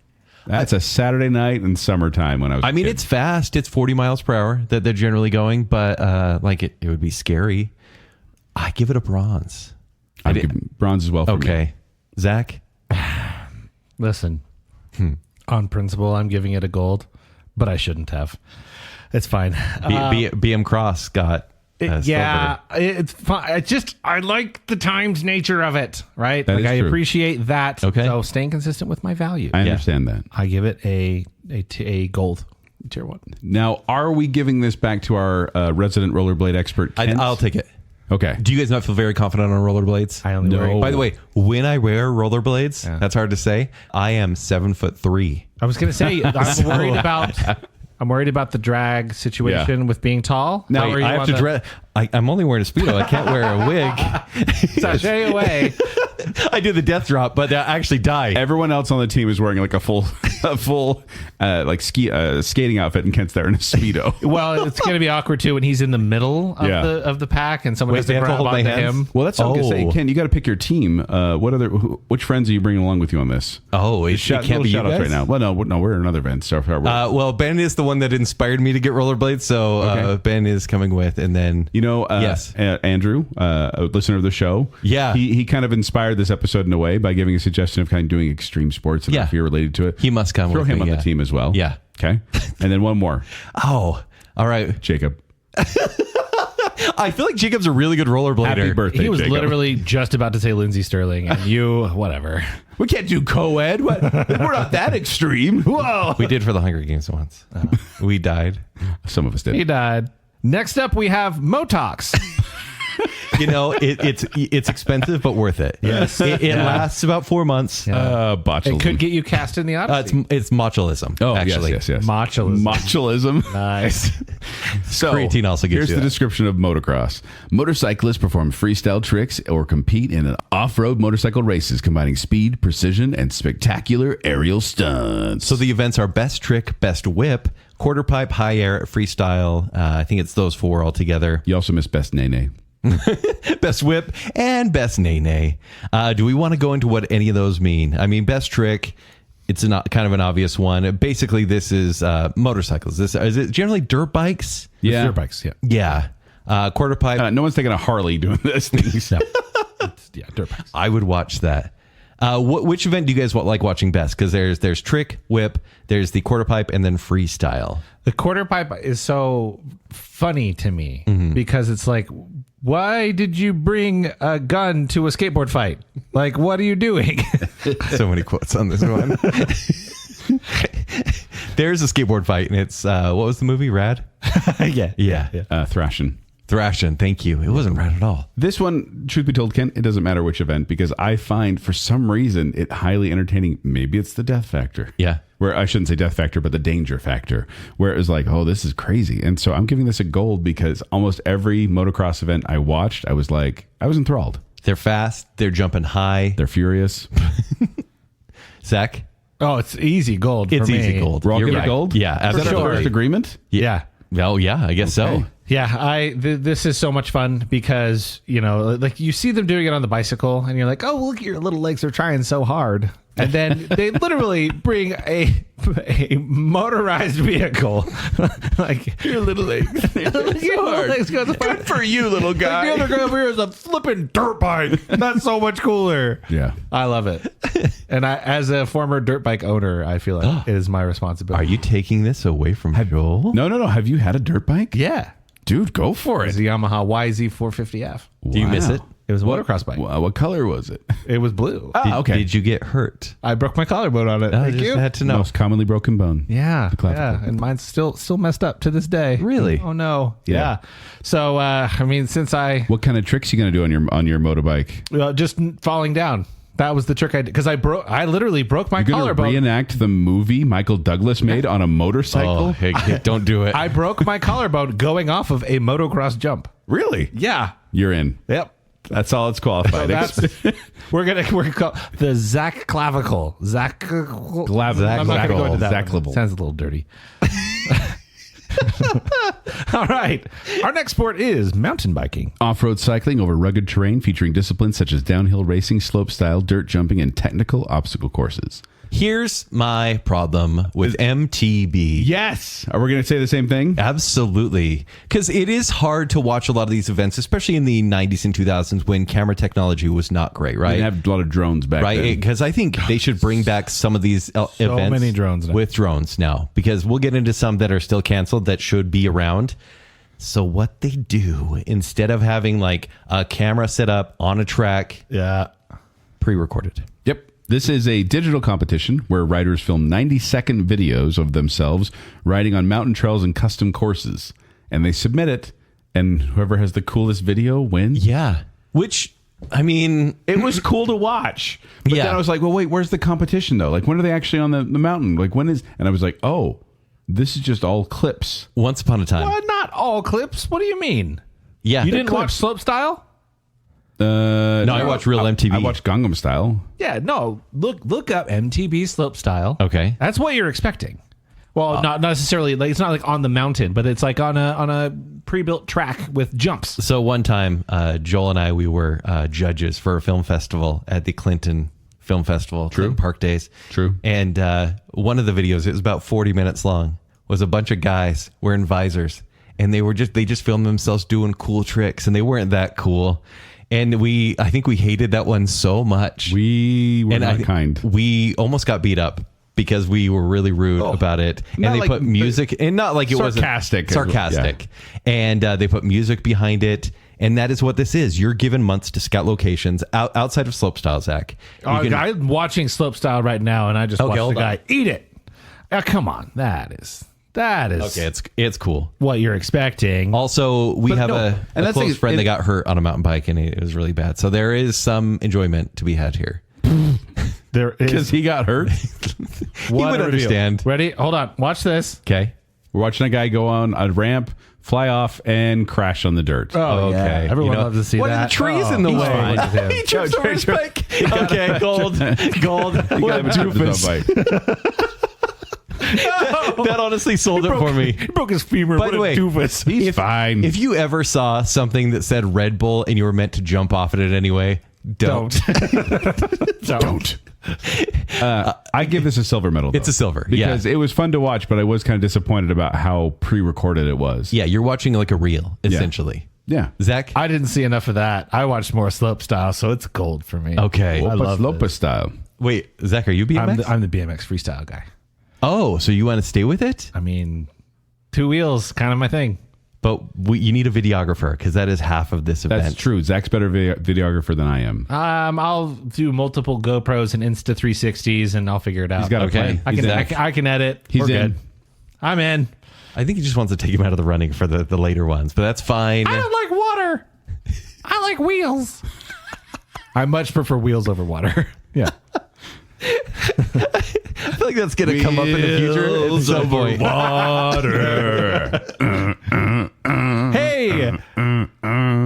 that's a Saturday night in summertime when I was a kid. It's fast. It's 40 miles per hour that they're generally going, but it would be scary. I give it a bronze. I'd give bronze as well for me. Okay. Zach? Listen, on principle, I'm giving it a gold, but I shouldn't have. It's fine. BM Cross got silver. It's fine. I like the timed nature of it, right? That is I true. appreciate that. Okay. So staying consistent with my value. I understand that. I give it a gold, tier 1. Now, are we giving this back to our resident rollerblade expert, Kent? I'll take it. Okay. Do you guys not feel very confident on rollerblades? I only wear. By the way, when I wear rollerblades, that's hard to say. I am 7'3". I was gonna say I'm worried about the drag situation with being tall. Now I have to dress. I'm only wearing a Speedo. I can't wear a wig. Sashay away. I do the death drop, but I actually die. Everyone else on the team is wearing like a full skating outfit, and Kent's there in a Speedo. Well, it's going to be awkward too when he's in the middle of the pack and someone has to grab onto him. Well, that's what I'm going to say. Ken, you got to pick your team. Which friends are you bringing along with you on this? Oh, it can't be you guys? Right now. Well, no, we're in another event. So well, Ben is the one that inspired me to get rollerblades. So Ben is coming with, and then yes, Andrew, a listener of the show. Yeah, he kind of inspired this episode in a way by giving a suggestion of kind of doing extreme sports. And if you're related to it, he must come. Throw with him me, on the team as well. Yeah. Okay. And then one more. Oh, all right, Jacob. I feel like Jacob's a really good rollerblader. Happy birthday, He was Jacob. Literally just about to say Lindsey Sterling, and you, whatever. We can't do co-ed. What? We're not that extreme. Whoa. We did for the Hunger Games once. We died. Some of us did. He died. Next up, we have Moto X. It's expensive, but worth it. Yes. It lasts about 4 months. Botulism. It could get you cast in the Odyssey. It's motulism. Oh, actually. yes. Motulism. Motulism. Nice. So, creatine also gives here's you the that. description of motocross. Motorcyclists perform freestyle tricks or compete in an off-road motorcycle races, combining speed, precision, and spectacular aerial stunts. So the events are best trick, best whip, quarter pipe, high air, freestyle. I think it's those four all together. You also missed best nene. Best whip and best nay. Do we want to go into what any of those mean? I mean, best trick, it's kind of an obvious one. Basically, this is motorcycles. Is it generally dirt bikes? Yeah. Dirt bikes, yeah. Yeah. Quarter pipe. No one's taking a Harley doing this thing. Yeah, dirt bikes. I would watch that. Which event do you guys like watching best? Because there's trick, whip, there's the quarter pipe, and then freestyle. The quarter pipe is so funny to me because it's like, why did you bring a gun to a skateboard fight? Like, what are you doing? So many quotes on this one. There's a skateboard fight, and it's what was the movie? Rad? Yeah. Thrashing. Thank you. It wasn't rad at all. This one, truth be told, Ken, it doesn't matter which event because I find for some reason it highly entertaining. Maybe it's the death factor. Yeah. Where I shouldn't say death factor, but the danger factor, where it was like, oh, this is crazy. And so I'm giving this a gold because almost every motocross event I watched, I was enthralled. They're fast. They're jumping high. They're furious. Zach? Oh, it's easy gold. It's for me. easy gold. We're all You're getting right. gold? Yeah, Is that absolutely. our first agreement? Yeah. Oh, yeah, I guess so. Yeah, this is so much fun because, like you see them doing it on the bicycle and you're like, oh, look at your little legs. They're trying so hard. And then they literally bring a motorized vehicle. Like, your little legs. Your little legs go Good for you, little guy. The other guy over here is a flipping dirt bike. That's so much cooler. Yeah. I love it. And as a former dirt bike owner, I feel like it is my responsibility. Are you taking this away from Joel? No. Have you had a dirt bike? Yeah. Dude, go for It's it. a Yamaha YZ450F. Do you miss it? It was a motocross bike. What color was it? It was blue. Okay. Did you get hurt? I broke my collarbone on it. I Thank just you. had to know. Most commonly broken bone. Yeah, The clavicle. and mine's still messed up to this day. Really? Oh no. Yeah. So since What kind of tricks you gonna do on your motorbike? just falling down. That was the trick I did because I literally broke my You're gonna collarbone. reenact the movie Michael Douglas made on a motorcycle? Oh, hey, don't do it. I broke my collarbone going off of a motocross jump. Really? Yeah. You're in. Yep. That's all it's qualified. We're call the Zach clavicle. Zach. I'm not gonna go into that. Zacklable. Sounds a little dirty. All right. Our next sport is mountain biking. Off-road cycling over rugged terrain featuring disciplines such as downhill racing, slopestyle, dirt jumping, and technical obstacle courses. Here's my problem with MTB. Yes. Are we going to say the same thing? Absolutely. Because it is hard to watch a lot of these events, especially in the 90s and 2000s when camera technology was not great, right? We didn't have a lot of drones back Right, then. because I think they should bring back some of these events many drones now. with drones now, because we'll get into some that are still canceled that should be around. So what they do, instead of having like a camera set up on a track, Yeah. pre-recorded. Yep. This is a digital competition where riders film 90-second videos of themselves riding on mountain trails and custom courses. And they submit it, and whoever has the coolest video wins. Yeah. Which, I mean, It was cool to watch. But Yeah. then I was like, well, wait, where's the competition though? Like, when are they actually on the mountain? Like, when is? And I was like, oh, this is just all clips. once upon a time. Well, not all clips. What do you mean? Yeah. You didn't watch Slopestyle? No, I watched real MTV. I watched Gangnam Style. Yeah, no. Look up MTV Slopestyle. Okay. That's what you're expecting. Well, not necessarily. Like, it's not like on the mountain, but it's like on a pre-built track with jumps. So one time, Joel and I, we were judges for a film festival at the Clinton Film Festival, Clinton Park Days. True. And one of the videos, it was about 40 minutes long, was a bunch of guys wearing visors, and they just filmed themselves doing cool tricks, and they weren't that cool. And I think we hated that one so much. We were not kind. We almost got beat up because we were really rude about it. And Not they like- put music, and not like it wasn't Sarcastic. sarcastic. And they put music behind it. And that is what this is. You're given months to scout locations outside of Slopestyle, Zach. I'm watching Slopestyle right now, and I just watched the hold on. guy eat it. Come on, that is Okay, it's cool. what you're expecting. Also, we have no, a and that's close like- friend that got hurt on a mountain bike, and it was really bad. So there is some enjoyment to be had here. There Because is he got hurt. You would understand. Ready? Hold on. Watch this. Okay. We're watching a guy go on a ramp, fly off, and crash on the dirt. Oh, Okay. yeah. Everyone You know, loves to see what that. are the trees in the he's way? fine with him. He trips over his bike. Okay, gold. You gotta have a his own bike. That honestly sold it for me. He broke his femur. By What the a way, doofus. He's fine. If you ever saw something that said Red Bull and you were meant to jump off it anyway, don't. Don't. I give this a silver medal. It's though, a silver, because yeah. it was fun to watch, but I was kind of disappointed about how pre-recorded it was. Yeah, you're watching like a reel, essentially. Yeah. Zach? I didn't see enough of that. I watched more Slopestyle, so it's gold for me. Okay. I love Lopez this. style. Wait, Zach, are you BMX? I'm the BMX freestyle guy. Oh, so you want to stay with it? I mean, two wheels, kind of my thing. But you need a videographer because that is half of this event. That's true. Zach's better videographer than I am. I'll do multiple GoPros and Insta 360s, and I'll figure it out. He's got a Okay. plan. I can edit. He's We're in. good. I'm in. I think he just wants to take him out of the running for the later ones, but that's fine. I don't like water. I like wheels. I much prefer wheels over water. Yeah. I feel like that's going to come up in the future at some point. Hey.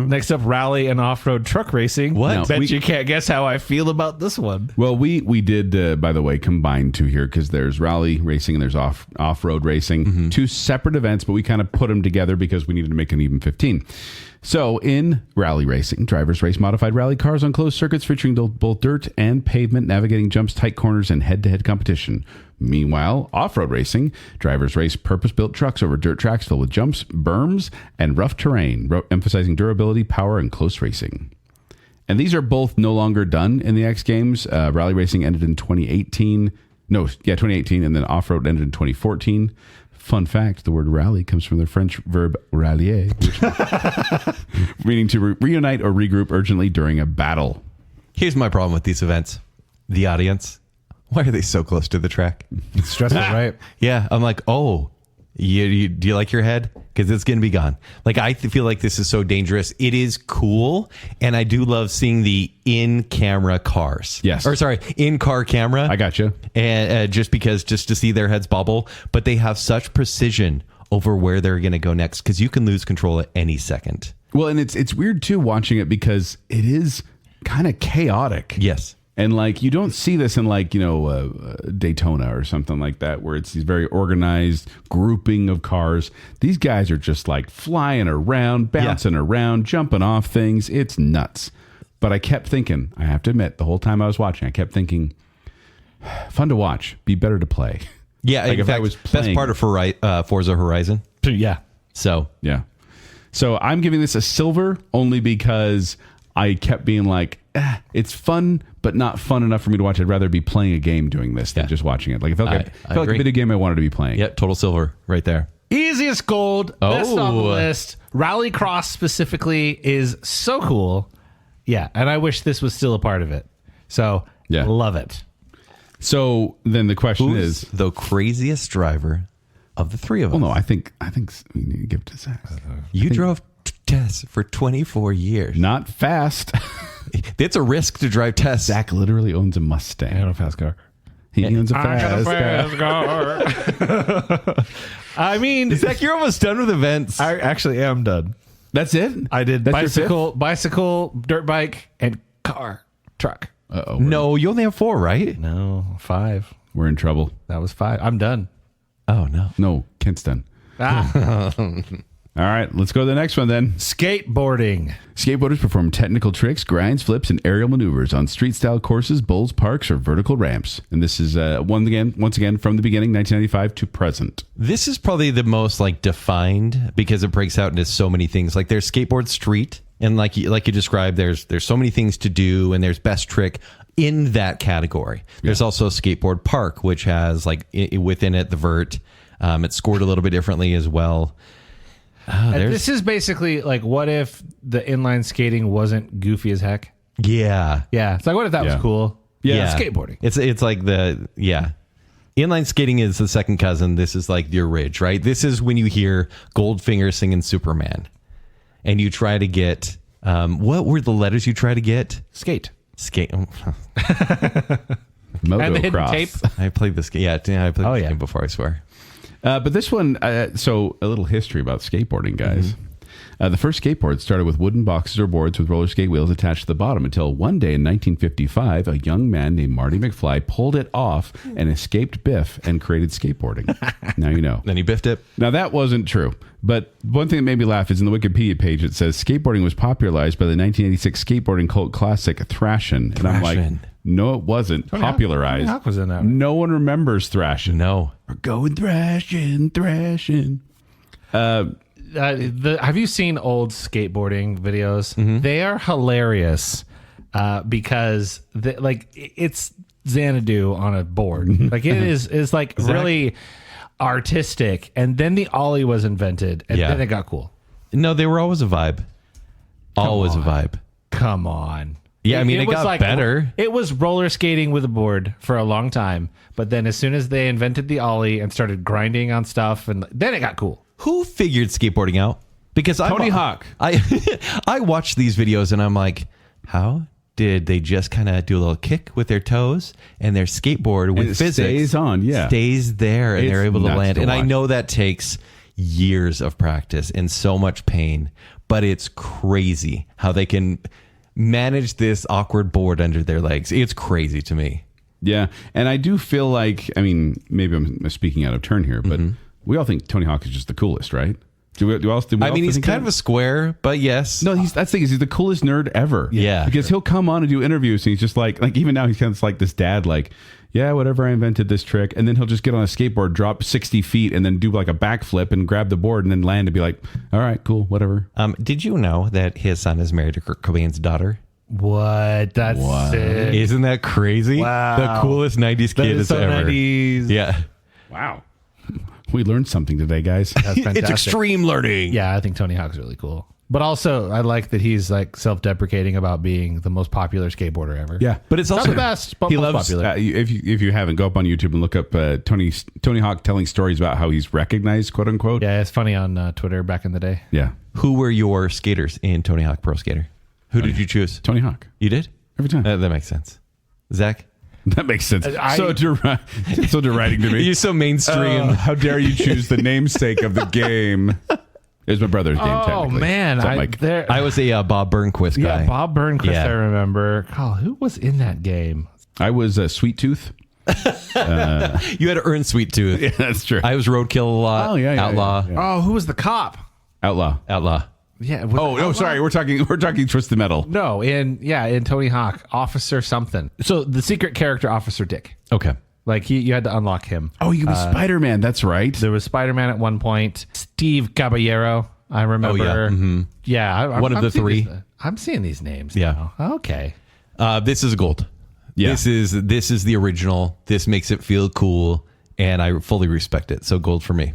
Next up, rally and off-road truck racing. What? I bet We- you can't guess how I feel about this one. Well, we did, by the way, combine two here because there's rally racing and there's off-road racing. Two separate events, but we kind of put them together because we needed to make an even 15. So in rally racing, drivers race modified rally cars on closed circuits featuring both dirt and pavement, navigating jumps, tight corners, and head-to-head competition. Meanwhile, off-road racing, drivers race purpose-built trucks over dirt tracks filled with jumps, berms, and rough terrain, emphasizing durability, power, and close racing. And these are both no longer done in the X Games. Rally racing ended in 2018. 2018, and then off-road ended in 2014. Fun fact, the word rally comes from the French verb rallier, meaning to reunite or regroup urgently during a battle. Here's my problem with these events. The audience. Why are they so close to the track? It's stressful, right? Yeah, I'm like, oh, do you like your head? Because it's going to be gone. Like, I feel like this is so dangerous. It is cool, and I do love seeing the in-camera cars. Yes. Or sorry, in-car camera. I got you. And just to see their heads bobble. But they have such precision over where they're going to go next because you can lose control at any second. Well, and it's weird too watching it because it is kind of chaotic. Yes. And like you don't see this in like, Daytona or something like that, where it's these very organized grouping of cars. These guys are just like flying around, bouncing around, jumping off things. It's nuts. But I kept thinking, I have to admit, the whole time I was watching, I kept thinking, fun to watch, be better to play. Yeah, Like in if fact, I was best playing- part of Forza Horizon. Yeah. So Yeah. So I'm giving this a silver only because I kept being like, it's fun, but not fun enough for me to watch. I'd rather be playing a game doing this than just watching it. Like it felt like, I like a agree. video game I wanted to be playing. yeah, total silver right there. Easiest gold. Best on the Oh. list. Rallycross specifically is so cool. Yeah. And I wish this was still a part of it. So Yeah. love it. So then the question Who's is, the craziest driver of the three of us? well, no, I think we need to give it to Zach. You drove Tess for 24 years. Not fast. It's a risk to drive Tess. Zach literally owns a Mustang. I got a fast car. He owns a fast car. I mean, Zach, you're almost done with events. I actually am done. That's it? I did That's bicycle, dirt bike, and car, truck. Uh-oh. No, you only have 4, right? No, 5. We're in trouble. That was 5. I'm done. Oh, no. No, Kent's done. Ah. All right, let's go to the next one then. Skateboarding. Skateboarders perform technical tricks, grinds, flips, and aerial maneuvers on street-style courses, bowls, parks, or vertical ramps. And this is once again from the beginning, 1995 to present. This is probably the most like defined because it breaks out into so many things. Like there's skateboard street, and like you described, there's so many things to do, and there's best trick in that category. There's also skateboard park, which has like within it the vert. It's scored a little bit differently as well. This is basically like, what if the inline skating wasn't goofy as heck? Yeah. Yeah. It's like, what if that was cool? Yeah. Skateboarding. It's like inline skating is the second cousin. This is like your ridge, right? This is when you hear Goldfinger singing Superman and you try to get, what were the letters you try to get? Skate. Moto And the hidden cross. tape. I played this game. Yeah, I played this game before, I swear. But this one, so a little history about skateboarding, guys. The first skateboard started with wooden boxes or boards with roller skate wheels attached to the bottom until one day in 1955, a young man named Marty McFly pulled it off and escaped Biff and created skateboarding. Now you know. Then he biffed it. Now, that wasn't true. But one thing that made me laugh is in the Wikipedia page, it says skateboarding was popularized by the 1986 skateboarding cult classic Thrashin'. And I'm like, no, it wasn't popularized. Tony Hawk was in that. No one remembers Thrashin'. No. We're going thrashing. Have you seen old skateboarding videos? They are hilarious because it's Xanadu on a board. Like it is like really artistic. And then the ollie was invented, and then it got cool. No, they were always a vibe. Always a vibe. Come on. Yeah, I mean, it was got better. It was roller skating with a board for a long time, but then as soon as they invented the ollie and started grinding on stuff, and then it got cool. Who figured skateboarding out? Because Tony Hawk. I watch these videos and I'm like, how did they just kind of do a little kick with their toes and their skateboard with physics stays on, stays there, and they're able to land. And I watch. know that takes years of practice and so much pain, but it's crazy how they can manage this awkward board under their legs. It's crazy to me. Yeah, and I do feel like, I mean, maybe I'm speaking out of turn here, but we all think Tony Hawk is just the coolest, right? Do we all I mean, he's think kind that? of a square, but yes. No, that's the thing, is he's the coolest nerd ever. Yeah. Because he'll come on and do interviews and he's just like even now he's kind of like this dad, like, yeah, whatever, I invented this trick. And then he'll just get on a skateboard, drop 60 feet and then do like a backflip and grab the board and then land and be like, all right, cool, whatever. Did you know that his son is married to Kurt Cobain's daughter? What? That's sick. Isn't that crazy? Wow. The coolest 90s kid is so ever. 90s. Yeah. Wow. We learned something today, guys. That's fantastic. It's extreme learning. Yeah, I think Tony Hawk's really cool. But also, I like that he's like self-deprecating about being the most popular skateboarder ever. Yeah. But it's also Not the best, but He most loves, popular. if you haven't, go up on YouTube and look up Tony Hawk telling stories about how he's recognized, quote unquote. Yeah, it's funny on Twitter back in the day. Yeah. Who were your skaters in Tony Hawk Pro Skater? Who did you choose? Tony Hawk. You did? Every time. That makes sense. Zach? That makes sense. So deriding to me. You're so mainstream. How dare you choose the namesake of the game? It was my brother's name, Oh, technically. man. Something I was a Bob Burnquist guy. Yeah, Bob Burnquist, Yeah. I remember. Oh, who was in that game? I was Sweet Tooth. You had to earn Sweet Tooth. Yeah, that's true. I was Roadkill a lot. Oh, yeah, Outlaw. yeah, yeah. Oh, who was the cop? Outlaw. Outlaw. Yeah. Oh, no, sorry. We're talking Twisted Metal. No, in Tony Hawk, Officer something. So the secret character, Officer Dick. Okay. Like you had to unlock him. Oh, you was Spider-Man. That's right. There was Spider-Man at one point. Steve Caballero, I remember. Oh, yeah. Mm-hmm. Yeah. One of the three. I'm seeing these names. Yeah. Now. Okay. This is gold. Yeah. This is the original. This makes it feel cool, and I fully respect it. So gold for me.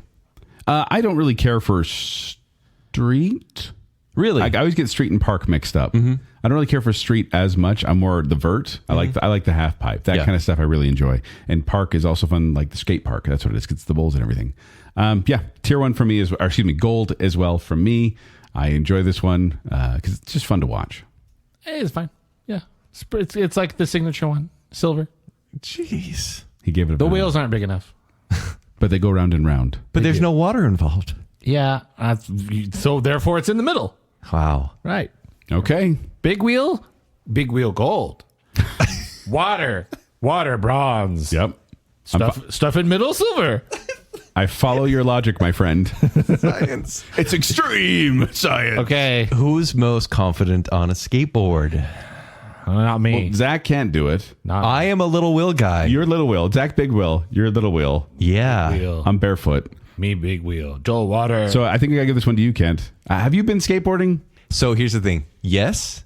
I don't really care for street. Really? I always get street and park mixed up. I don't really care for street as much. I'm more the vert. I like the half pipe. That kind of stuff I really enjoy. And park is also fun, like the skate park. That's what it is. It's the bowls and everything. Tier 1 for me is, gold as well for me. I enjoy this one because it's just fun to watch. It's fine. Yeah. It's like the signature one. Silver. Jeez. He gave it a The wheels aren't big enough. but they go round and round. But there's no water involved. Yeah. So therefore it's in the middle. Wow. Right. Okay. Big wheel gold. Water bronze. Yep. Stuff in middle silver. I follow your logic, my friend. Science. It's extreme science. Okay. Who's most confident on a skateboard? Not me. Well, Zach can't do it. I am a little Will guy. You're Little Will. Zach Big Will. You're Little Will. Yeah. Wheel. I'm Barefoot. Me big wheel. Joel Water. So I think I gotta give this one to you, Kent. Have you been skateboarding? So here's the thing. Yes,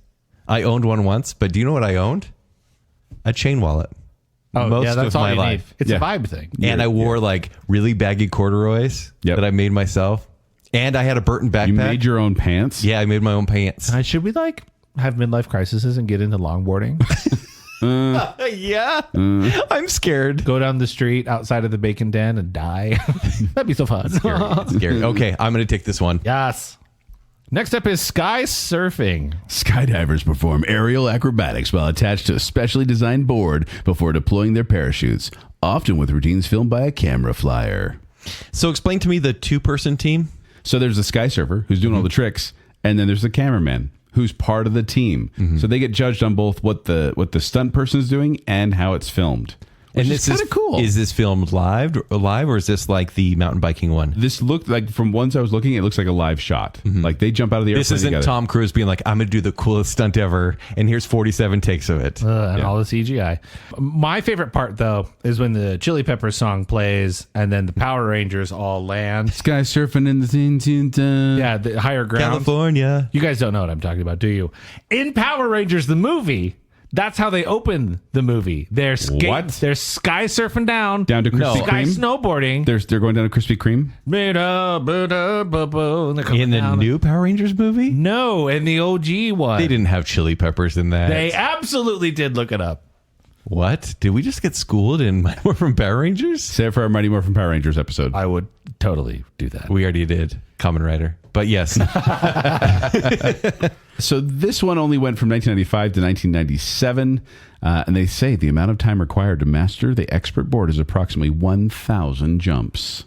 I owned one once, but do you know what I owned? A chain wallet. Most that's of all my you life. need. It's Yeah. a vibe thing. And I wore like really baggy corduroys that I made myself. And I had a Burton backpack. You made your own pants? Yeah, I made my own pants. Should we have midlife crises and get into longboarding? Yeah. I'm scared. Go down the street outside of the Bacon Den and die. That'd be so fun. Scary. Okay, I'm going to take this one. Yes. Next up is Skysurfing. Skydivers perform aerial acrobatics while attached to a specially designed board before deploying their parachutes, often with routines filmed by a camera flyer. So explain to me the two-person team. So there's a sky surfer who's doing all the tricks, and then there's the cameraman who's part of the team. So they get judged on both what the stunt person is doing and how it's filmed. Which And is this kind of cool. Is this filmed live, or is this like the mountain biking one? This looked like, from ones I was looking, it looks like a live shot. Like they jump out of the airplane This isn't together. Tom Cruise being like, I'm going to do the coolest stunt ever, and here's 47 takes of it. And all the CGI. My favorite part, though, is when the Chili Peppers song plays and then the Power Rangers all land. Sky surfing in the Yeah, the higher ground. California. You guys don't know what I'm talking about, do you? In Power Rangers, the movie, that's how they open the movie. They're They're sky surfing down to Krispy sky Kreme? snowboarding. They're going down to Krispy Kreme. In In the new Power Rangers movie? No, in the OG one. They didn't have chili peppers in that. They absolutely did. Look it up. What? Did we just get schooled in Mighty Morphin Power Rangers? Say it for our Mighty Morphin Power Rangers episode. I would totally do that. We already did. Kamen Rider. But yes. So this one only went from 1995 to 1997. And they say the amount of time required to master the expert board is approximately 1,000 jumps.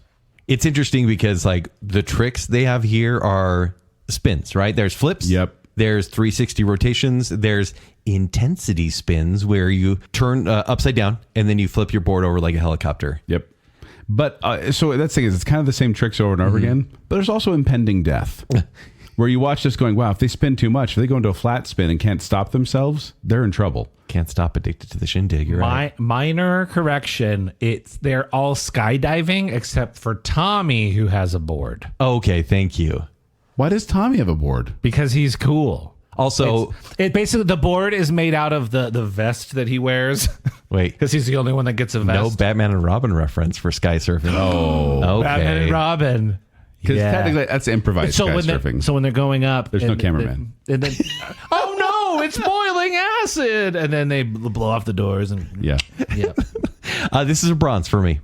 It's interesting because like the tricks they have here are spins, right? There's flips. Yep. There's 360 rotations. There's intensity spins where you turn upside down and then you flip your board over like a helicopter. Yep. But so that's the thing is it's kind of the same tricks over and over again, but there's also impending death where you watch this going, wow, if they spin too much, if they go into a flat spin and can't stop themselves, they're in trouble. Can't stop addicted to the shindig. You're right. Minor correction. They're all skydiving except for Tommy, who has a board Okay, thank you. Why does Tommy have a board? because he's cool. Also, It basically, the board is made out of the vest that he wears wait. because he's the only one that gets a vest. No Batman and Robin reference for sky surfing. Oh, okay. Batman and Robin. Because Yeah. technically that's improvised So sky when surfing. they're going up, There's no cameraman. And then, oh no, it's boiling acid, and then they blow off the doors and Yeah. yeah. This is a bronze for me.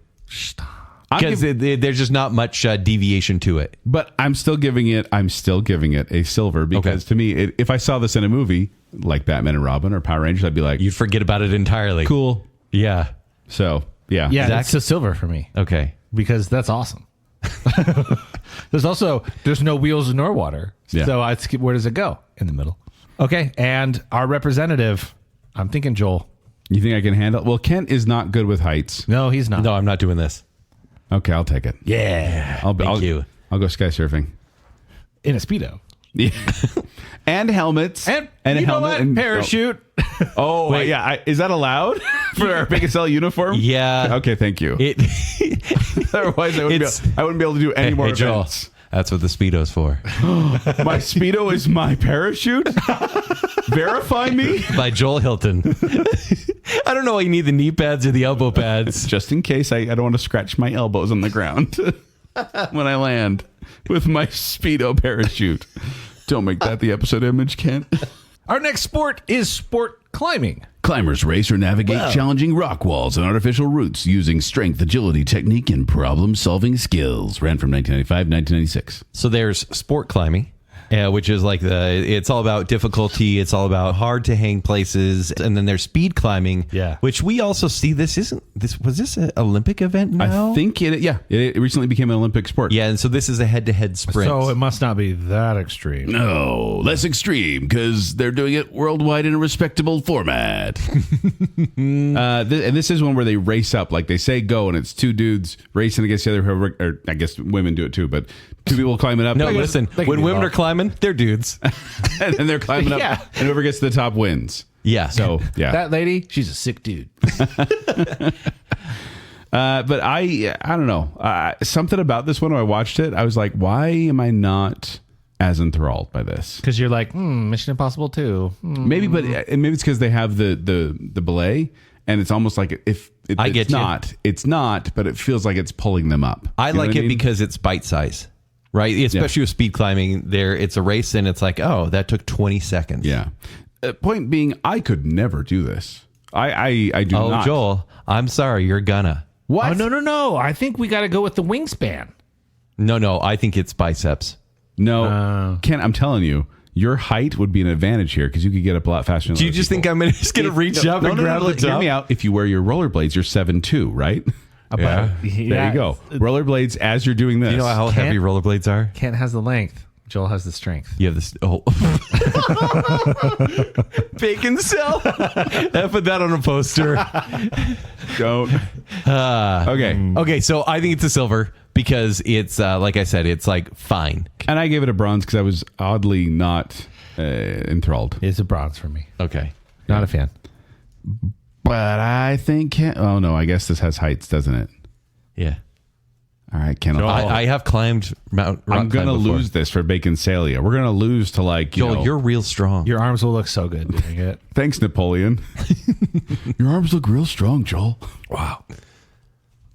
Because there's just not much deviation to it. But I'm still giving it a silver because to me, if I saw this in a movie like Batman and Robin or Power Rangers, I'd be like, You'd forget about it entirely. cool. Yeah. So, yeah. Yeah, Zach? it's a silver for me Okay. because that's awesome. There's no wheels nor water. Yeah. So where does it go? In the middle. Okay, and our representative, I'm thinking Joel. You think I can handle it? Well, Kent is not good with heights. No, he's not. No, I'm not doing this. Okay, I'll take it. Yeah, Thank you. I'll go sky surfing. in a Speedo. Yeah. And helmets. And a you know helmet. what? And Parachute. Oh, Wait. yeah. Is that allowed for our Baconsale uniform? Yeah. Okay, thank you. Otherwise, I wouldn't be able to do any more Hey, Joel, events. that's what the Speedo's for. My Speedo is my parachute? Verify me? By Joel Hilton. I don't know why you need the knee pads or the elbow pads. Just in case I don't want to scratch my elbows on the ground when I land with my Speedo parachute. Don't make that the episode image, Kent. Our next sport is sport climbing. Climbers race or navigate challenging rock walls and artificial routes using strength, agility, technique, and problem-solving skills. Ran from 1995 to 1996. So there's sport climbing, which is like it's all about difficulty. It's all about hard to hang places. And then there's speed climbing, which we also see. Was this an Olympic event now? I think it recently became an Olympic sport. Yeah, and so this is a head-to-head sprint. So it must not be that extreme. No, less extreme because they're doing it worldwide in a respectable format. And this is one where they race up, like they say go, and it's two dudes racing against the other, or I guess women do it too, but two people climbing up. No, listen, when women are climbing, they're dudes. And then they're climbing up, and whoever gets to the top wins. Yeah. So, yeah. That lady, she's a sick dude. But I don't know. Something about this one when I watched it, I was like, why am I not as enthralled by this? Because you're like, Mission Impossible 2. Maybe, but maybe it's because they have the belay, and it's almost like it's not, but it feels like it's pulling them up. I like it because it's bite size, right? Especially with speed climbing. It's a race, and it's like, oh, that took 20 seconds. Yeah. Point being, I could never do this. I do not. Oh, Joel, I'm sorry, you're gonna. What? Oh, no. I think we got to go with the wingspan. No, I think it's biceps. No, Ken, I'm telling you, your height would be an advantage here because you could get up a lot faster. Do you just think I'm just going to reach up and grab the top? Hear me out. If you wear your rollerblades, you're 7'2", right? Yeah. There you go. Rollerblades as you're doing this. Do you know how heavy rollerblades are? Kent has the length. Joel has the strength. You have this. Oh. Baconsale. Put that on a poster. Don't. Okay, so I think it's a silver because it's, like I said, it's like fine. And I gave it a bronze because I was oddly not enthralled. It's a bronze for me. Okay. Not a fan. But I think... Oh, no, I guess this has heights, doesn't it? Yeah. All right, Ken. I have climbed Mount. I'm going to lose this for Baconsalia. We're going to lose to Joel, you're real strong. Your arms will look so good doing it. Thanks, Napoleon. Your arms look real strong, Joel. Wow.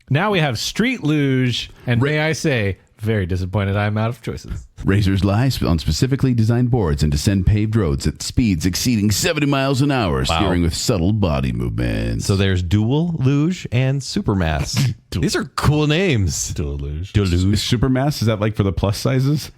Now we have street luge, and may I say, very disappointed I'm out of choices. Racers lie on specifically designed boards and descend paved roads at speeds exceeding 70 miles an hour, steering with subtle body movements. So there's dual luge and supermass. These are cool names. Dual luge. Supermass, is that like for the plus sizes?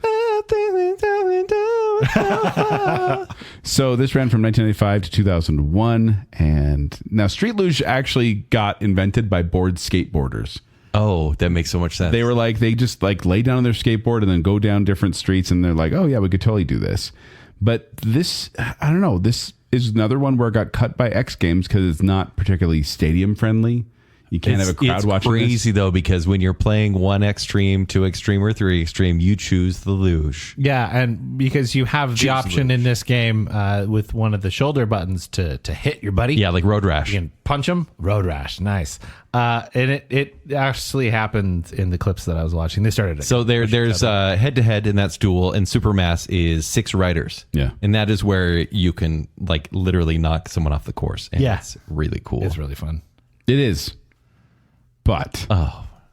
So this ran from 1995 to 2001, and now street luge actually got invented by bored skateboarders. Oh, that makes so much sense. They were like, they just like lay down on their skateboard and then go down different streets, and they're like, oh yeah, we could totally do this. But this, I don't know, this is another one where it got cut by X Games because it's not particularly stadium friendly. You can't have a crowd watching this. It's crazy though, because when you're playing 1 extreme, 2 extreme, or 3 extreme, you choose the luge. Yeah, and because you have the option in this game with one of the shoulder buttons to hit your buddy. Yeah, like road rash. You can punch him. Road rash, nice. And it actually happened in the clips that I was watching. They started. So there's head to head, and that's dual, and supermass is 6 riders. Yeah, and that is where you can like literally knock someone off the course. And it's really cool. It's really fun. It is. But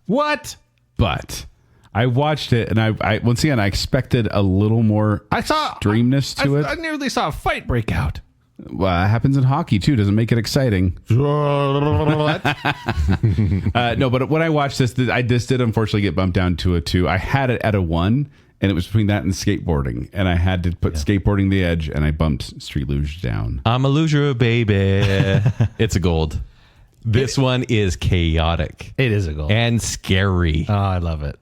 what? But I watched it, and I once again I expected a little more extremeness to it. I nearly saw a fight break out. Well, it happens in hockey too. Doesn't make it exciting. No, but when I watched this, I just did unfortunately get bumped down to a 2. I had it at a 1, and it was between that and skateboarding, and I had to put skateboarding the edge, and I bumped street luge down. I'm a luger, baby. It's a gold. This one is chaotic. It is a goal. And scary. Oh, I love it.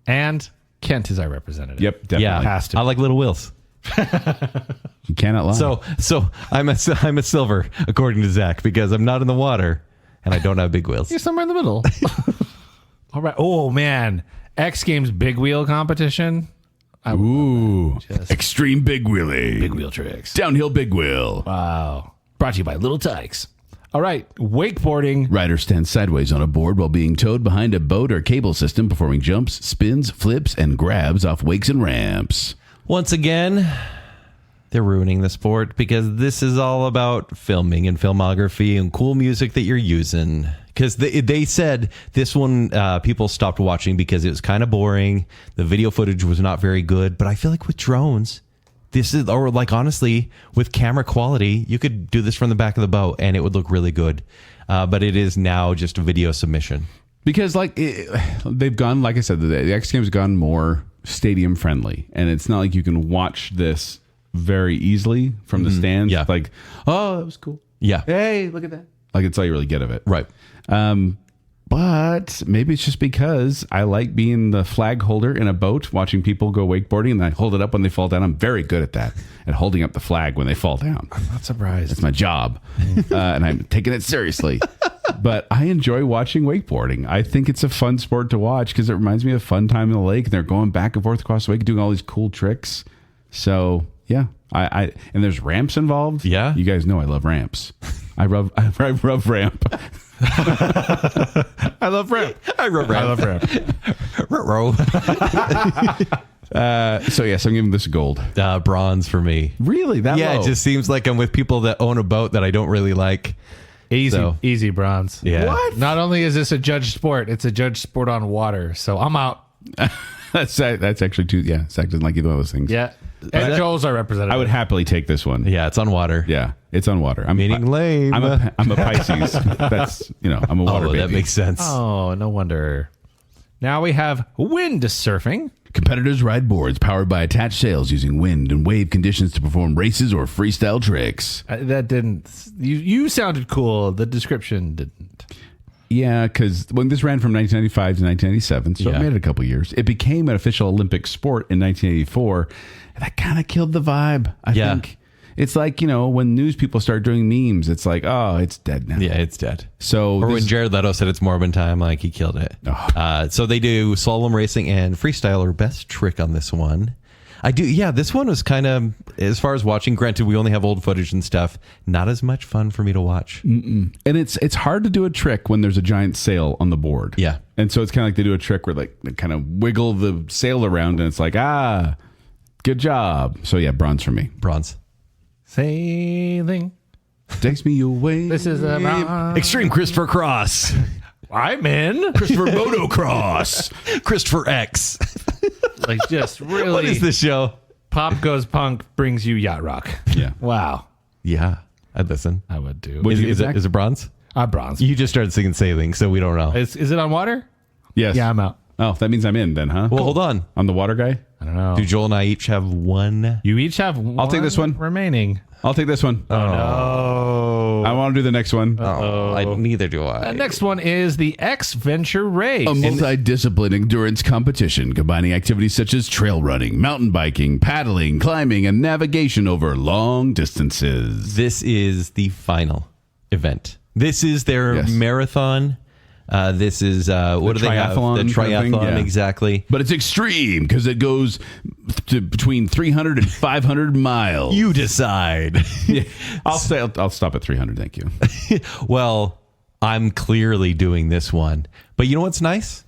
And Kent is our representative. Yep, definitely. Yeah, has to. I like little wheels. You cannot lie. So I'm a silver, according to Zach, because I'm not in the water and I don't have big wheels. You're somewhere in the middle. All right. Oh, man. X Games big wheel competition. Ooh. Extreme big wheelie. Big wheel tricks. Downhill big wheel. Wow. Brought to you by Little Tykes. All right, wakeboarding. Riders stand sideways on a board while being towed behind a boat or cable system, performing jumps, spins, flips, and grabs off wakes and ramps. Once again, they're ruining the sport because this is all about filming and filmography and cool music that you're using. Because they said this one, people stopped watching because it was kind of boring. The video footage was not very good. But I feel like with drones... or like honestly, with camera quality, you could do this from the back of the boat and it would look really good. But it is now just a video submission. Because they've gone, like I said, the X Games have gone more stadium friendly, and it's not like you can watch this very easily from the stands. Yeah. Like, oh, that was cool. Yeah. Hey, look at that. Like, it's all you really get of it. Right. But maybe it's just because I like being the flag holder in a boat, watching people go wakeboarding, and I hold it up when they fall down. I'm very good at that, at holding up the flag when they fall down. I'm not surprised. It's my job, and I'm taking it seriously. But I enjoy watching wakeboarding. I think it's a fun sport to watch because it reminds me of a fun time in the lake. And they're going back and forth across the lake, doing all these cool tricks. So yeah, I and there's ramps involved. Yeah, you guys know I love ramps. I rub ramp. I love ramp. I love ramp. So yes, I'm giving this a gold. Bronze for me. Really? That Yeah, low? it just seems like I'm with people that own a boat that I don't really like. Easy bronze. Yeah. What? Not only is this a judged sport, it's a judged sport on water. So I'm out. That's actually too. Yeah, Zach doesn't like either one of those things. Yeah. And Joel's our representative. I would happily take this one. Yeah, it's on water. Yeah, it's on water. I'm Meaning lame. I'm a Pisces. That's I'm a water baby. That makes sense. Oh, no wonder. Now we have wind surfing. Competitors ride boards powered by attached sails using wind and wave conditions to perform races or freestyle tricks. That didn't. You sounded cool. The description didn't. Yeah, because when this ran from 1995 to 1997, so Yeah. it made it a couple years. It became an official Olympic sport in 1984, and that kind of killed the vibe. I think it's like when news people start doing memes, it's like, oh, it's dead now. Yeah, it's dead. So Or when Jared Leto said it's Morbin time, like he killed it. So they do slalom racing and freestyle are best trick on this one. I do. Yeah, this one was kind of, as far as watching, granted, we only have old footage and stuff, not as much fun for me to watch. And it's hard to do a trick when there's a giant sail on the board. Yeah. And so it's kind of like they do a trick where they kind of wiggle the sail around and it's like, good job. So yeah, bronze for me. Bronze. Sailing. Takes me away. This is a bronze. Extreme Christopher Cross. I'm in. Christopher Motocross. Christopher X. Like just really. What is this show? Pop Goes Punk brings you yacht rock. Yeah. Wow. Yeah, I'd listen. I would do. What- Is it bronze? Bronze. You just started singing Sailing, so we don't know. Is it on water? Yes. Yeah, I'm out. Oh, that means I'm in then, huh? Well, hold on. I'm the water guy. I don't know. Do Joel and I each have one? You each have one. I'll take this one. remaining. I'll take this one. Oh. I want to do the next one. Neither do I. The next one is the X Venture Race. A multi-discipline endurance competition combining activities such as trail running, mountain biking, paddling, climbing, and navigation over long distances. This is the final event. This is their Yes. marathon. This is what do they have? The triathlon kind of thing? triathlon, Yeah. Exactly. But it's extreme because it goes to between 300 and 500 miles. You decide. Yeah. I'll stop at 300. Thank you. Well, I'm clearly doing this one. But you know what's nice?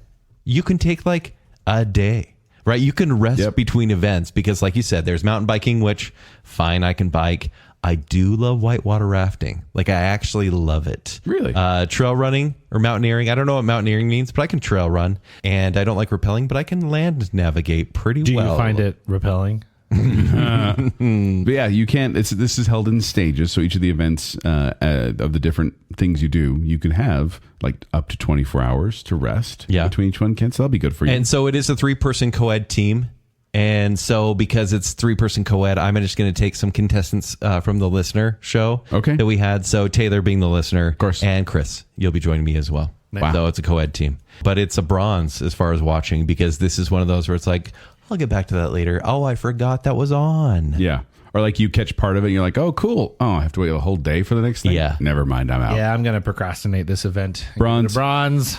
You can take like a day, right? You can rest between events because, like you said, there's mountain biking, which fine, I can bike. I do love whitewater rafting. Like, I actually love it. Really? Trail running or mountaineering. I don't know what mountaineering means, but I can trail run. And I don't like rappelling, but I can land navigate pretty Do well. you find it repelling? But yeah, you can't. This is held in stages, so each of the events of the different things you do, you can have like up to 24 hours to rest between each one. Ken, so that'll be good for you. And so it is a 3-person co-ed team. And so because it's 3-person co-ed, I'm just going to take some contestants from the listener show that we had. So Taylor being the listener, of course, and Chris, you'll be joining me as well. Wow. So it's a co-ed team, but it's a bronze as far as watching because this is one of those where it's like, I'll get back to that later. Oh, I forgot that was on. Yeah. Or like you catch part of it and you're like, oh, cool. Oh, I have to wait a whole day for the next thing? Yeah. Never mind. I'm out. Yeah, I'm going to procrastinate this event. Bronze. Bronze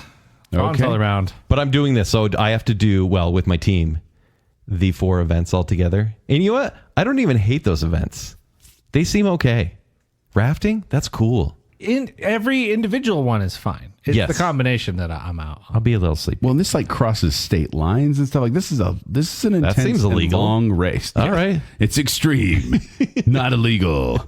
Okay. all around. But I'm doing this, so I have to do, well, with my team, the 4 events all together. And you know what? I don't even hate those events. They seem okay. Rafting? That's cool. Every individual one is fine. It's Yes. the combination that I'm out. I'll be a little sleepy. Well, and this like crosses state lines and stuff. Like this is an intense seems and illegal. long race. All right. It's extreme, not illegal.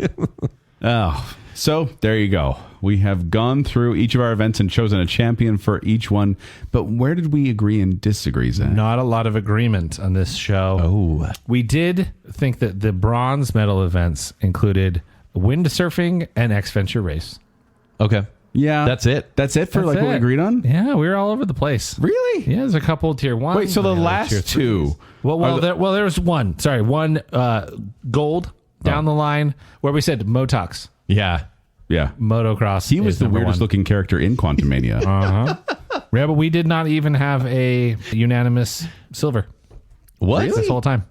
Oh, so there you go. We have gone through each of our events and chosen a champion for each one. But where did we agree and disagree, Zach? Not a lot of agreement on this show. Oh. We did think that the bronze medal events included windsurfing and X Venture Race. Okay. Yeah. That's it. That's it for That's what we it. agreed on? Yeah, we were all over the place. Really? Yeah, there's a couple tier 1. Wait, so the last two. There was one. Sorry, one gold down the line where we said Motox. Yeah. Yeah. Motocross. He was is the number weirdest 1. looking character in Quantum Mania. Yeah, but we did not even have a unanimous silver. What? This whole time.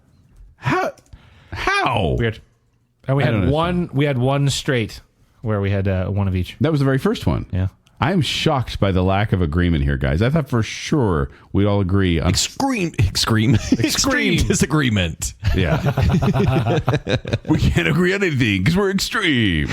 How? Weird. And we I don't had one. understand. We had one straight where we had one of each. That was the very first one. Yeah. I am shocked by the lack of agreement here, guys. I thought for sure we'd all agree on Extreme disagreement. Yeah. We can't agree on anything because we're extreme.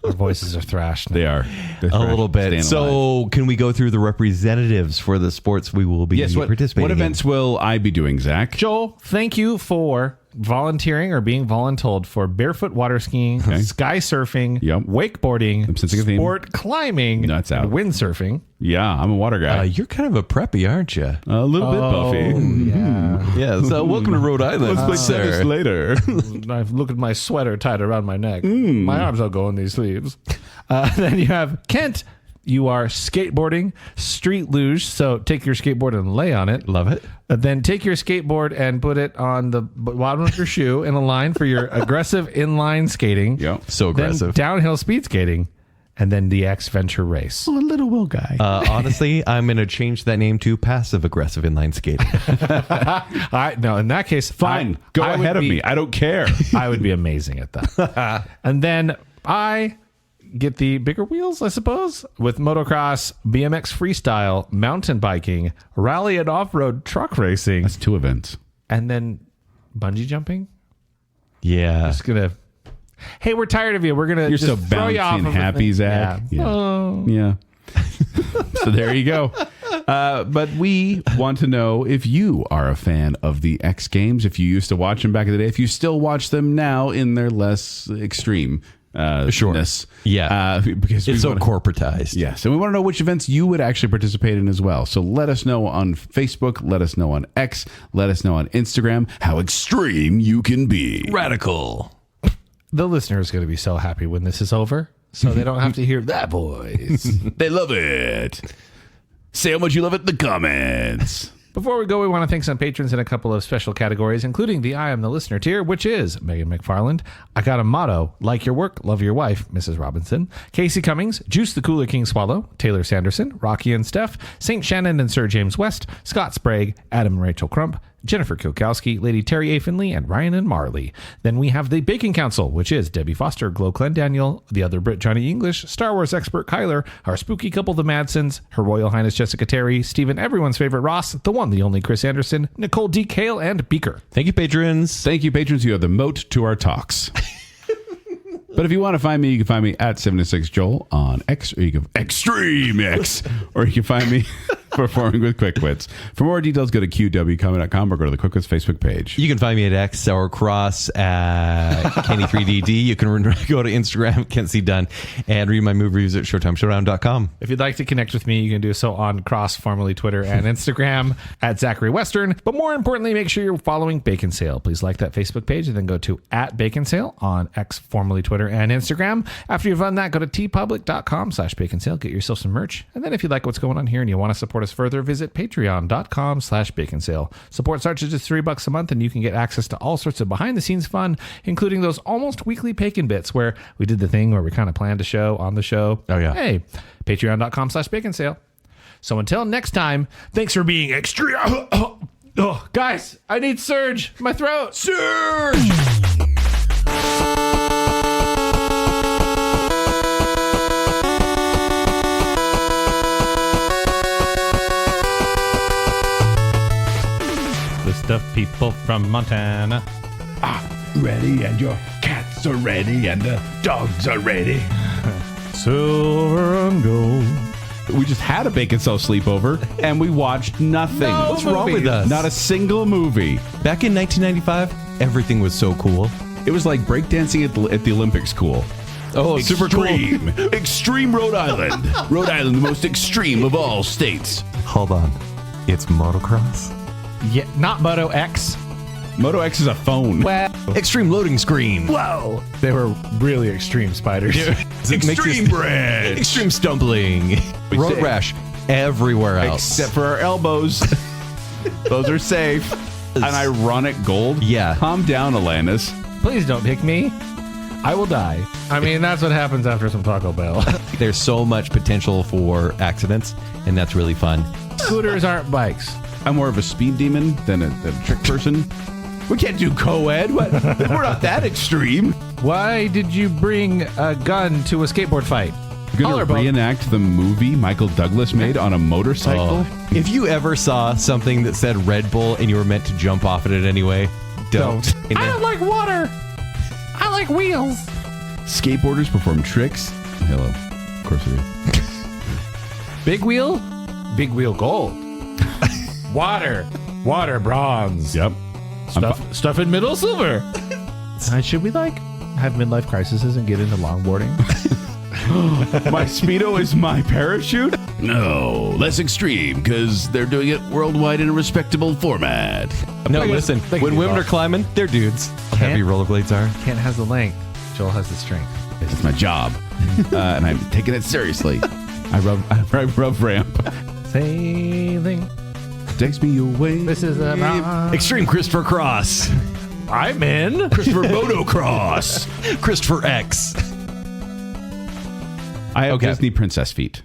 Our voices are thrashed. They are. A little bit. So, can we go through the representatives for the sports we will be participating what in? events will I be doing, Zach? Joel, thank you for volunteering or being voluntold for barefoot water skiing, sky surfing, wakeboarding, sport climbing, Nuts out. and windsurfing. Yeah, I'm a water guy. You're kind of a preppy, aren't you? A little bit buffy. Yeah. Yeah. So, welcome to Rhode Island. Let's play tennis later. I've looked at my sweater tied around my neck. My arms don't go in these sleeves. Then you have Kent. You are skateboarding, street luge. So take your skateboard and lay on it. Love it. Then take your skateboard and put it on the bottom of your shoe in a line for your aggressive inline skating. Yep. So aggressive. Then downhill speed skating. And then the X Venture Race. Oh, a little Will guy. Honestly, I'm going to change that name to passive aggressive inline skating. No, in that case, Fine. Go ahead of me. I don't care. I would be amazing at that. And then I get the bigger wheels, I suppose, with motocross, BMX freestyle, mountain biking, rally and off-road truck racing, That's 2 events. and then bungee jumping. Yeah. Just gonna. Hey, we're tired of you. We're gonna. You're just so throw you bouncy off and of the happy, thing. Zach. Yeah. Yeah. Oh. Yeah. So there you go. But we want to know if you are a fan of the X Games, if you used to watch them back in the day, if you still watch them now in their less extreme sureness. Yeah. Because It's so corporatized. Yes, and we want to know which events you would actually participate in as well. So let us know on Facebook, let us know on X, let us know on Instagram how extreme you can be. Radical. The listener is going to be so happy when this is over, so they don't have to hear that voice. They love it. Say how much you love it in the comments. Before we go, we want to thank some patrons in a couple of special categories, including the I Am the Listener tier, which is Megan McFarland, I Got a Motto, Like Your Work, Love Your Wife, Mrs. Robinson, Casey Cummings, Juice the Cooler King Swallow, Taylor Sanderson, Rocky and Steph, St. Shannon and Sir James West, Scott Sprague, Adam and Rachel Crump, Jennifer Kilkowski, Lady Terry A. Finley, and Ryan and Marley. Then we have the Bacon Council, which is Debbie Foster, Glow Clen Daniel, the other Brit Johnny English, Star Wars expert Kyler, our spooky couple the Madsons, Her Royal Highness Jessica Terry, Stephen everyone's favorite Ross, the one, the only Chris Anderson, Nicole D. Kale, and Beaker. Thank you, patrons. Thank you, patrons. You are the moat to our talks. But if you want to find me, you can find me at 76Joel on X, or you can Extreme X, or you can find me performing with Quick Wits. For more details, go to qwcomedy.com or go to the Quick Wits Facebook page. You can find me at X or Cross at Kenny3DD. You can go to Instagram, Kent C. Dunn, and read my movie reviews at ShowtimeShowdown.com. If you'd like to connect with me, you can do so on Cross, formerly Twitter, and Instagram at Zachary Western. But more importantly, make sure you're following Baconsale. Please like that Facebook page and then go to at Baconsale on X, formerly Twitter, and Instagram. After you've done that, go to tpublic.com/Baconsale. Get yourself some merch. And then if you like what's going on here and you want to support us further, visit patreon.com/Baconsale. Support starts at just $3 a month, and you can get access to all sorts of behind-the-scenes fun, including those almost weekly Bacon bits where we did the thing where we kind of planned a show on the show. Oh, yeah. Hey, patreon.com/Baconsale. So until next time, thanks for being extreme. Oh, guys, I need Surge. My throat. Surge! List of people from Montana. Ready, and your cats are ready, and the dogs are ready. Silver and gold. We just had a Baconsale sleepover, and we watched nothing. What's wrong with us? Not a single movie. Back in 1995, everything was so cool. It was like breakdancing at the Olympics cool. Oh, super cool. Extreme Rhode Island. Rhode Island, the most extreme of all states. Hold on. It's motocross? Yeah, not Moto X. Moto X is a phone. Wow. Extreme loading screen. Whoa. They were really extreme spiders. Extreme bread. Extreme stumbling. Road say- rash everywhere else. Except for our elbows. Those are safe. An ironic gold. Yeah. Calm down, Alanis. Please don't pick me. I will die. I mean, that's what happens after some Taco Bell. There's so much potential for accidents, and that's really fun. Scooters aren't bikes. I'm more of a speed demon than a trick person. We can't do co-ed. What? We're not that extreme. Why did you bring a gun to a skateboard fight? We're going to Collarbone. reenact the movie Michael Douglas made on a motorcycle. If you ever saw something that said Red Bull and you were meant to jump off it anyway, don't. I don't like water. I like wheels. Skateboarders perform tricks. Hello. Of course we do. Big wheel? Big wheel gold. Water bronze. Yep. Stuff in middle silver. Should we have midlife crises and get into longboarding? My Speedo is my parachute? No, less extreme because they're doing it worldwide in a respectable format. No, listen. they can When do women both. are climbing, they're dudes. How heavy rollerblades are. Kent has the length. Joel has the strength. It's my job, and I'm taking it seriously. I rub ramp. Sailing. Takes me away. This is a Extreme Christopher Cross. I'm in. Christopher Motocross. Christopher X. I have Okay. Disney princess feet.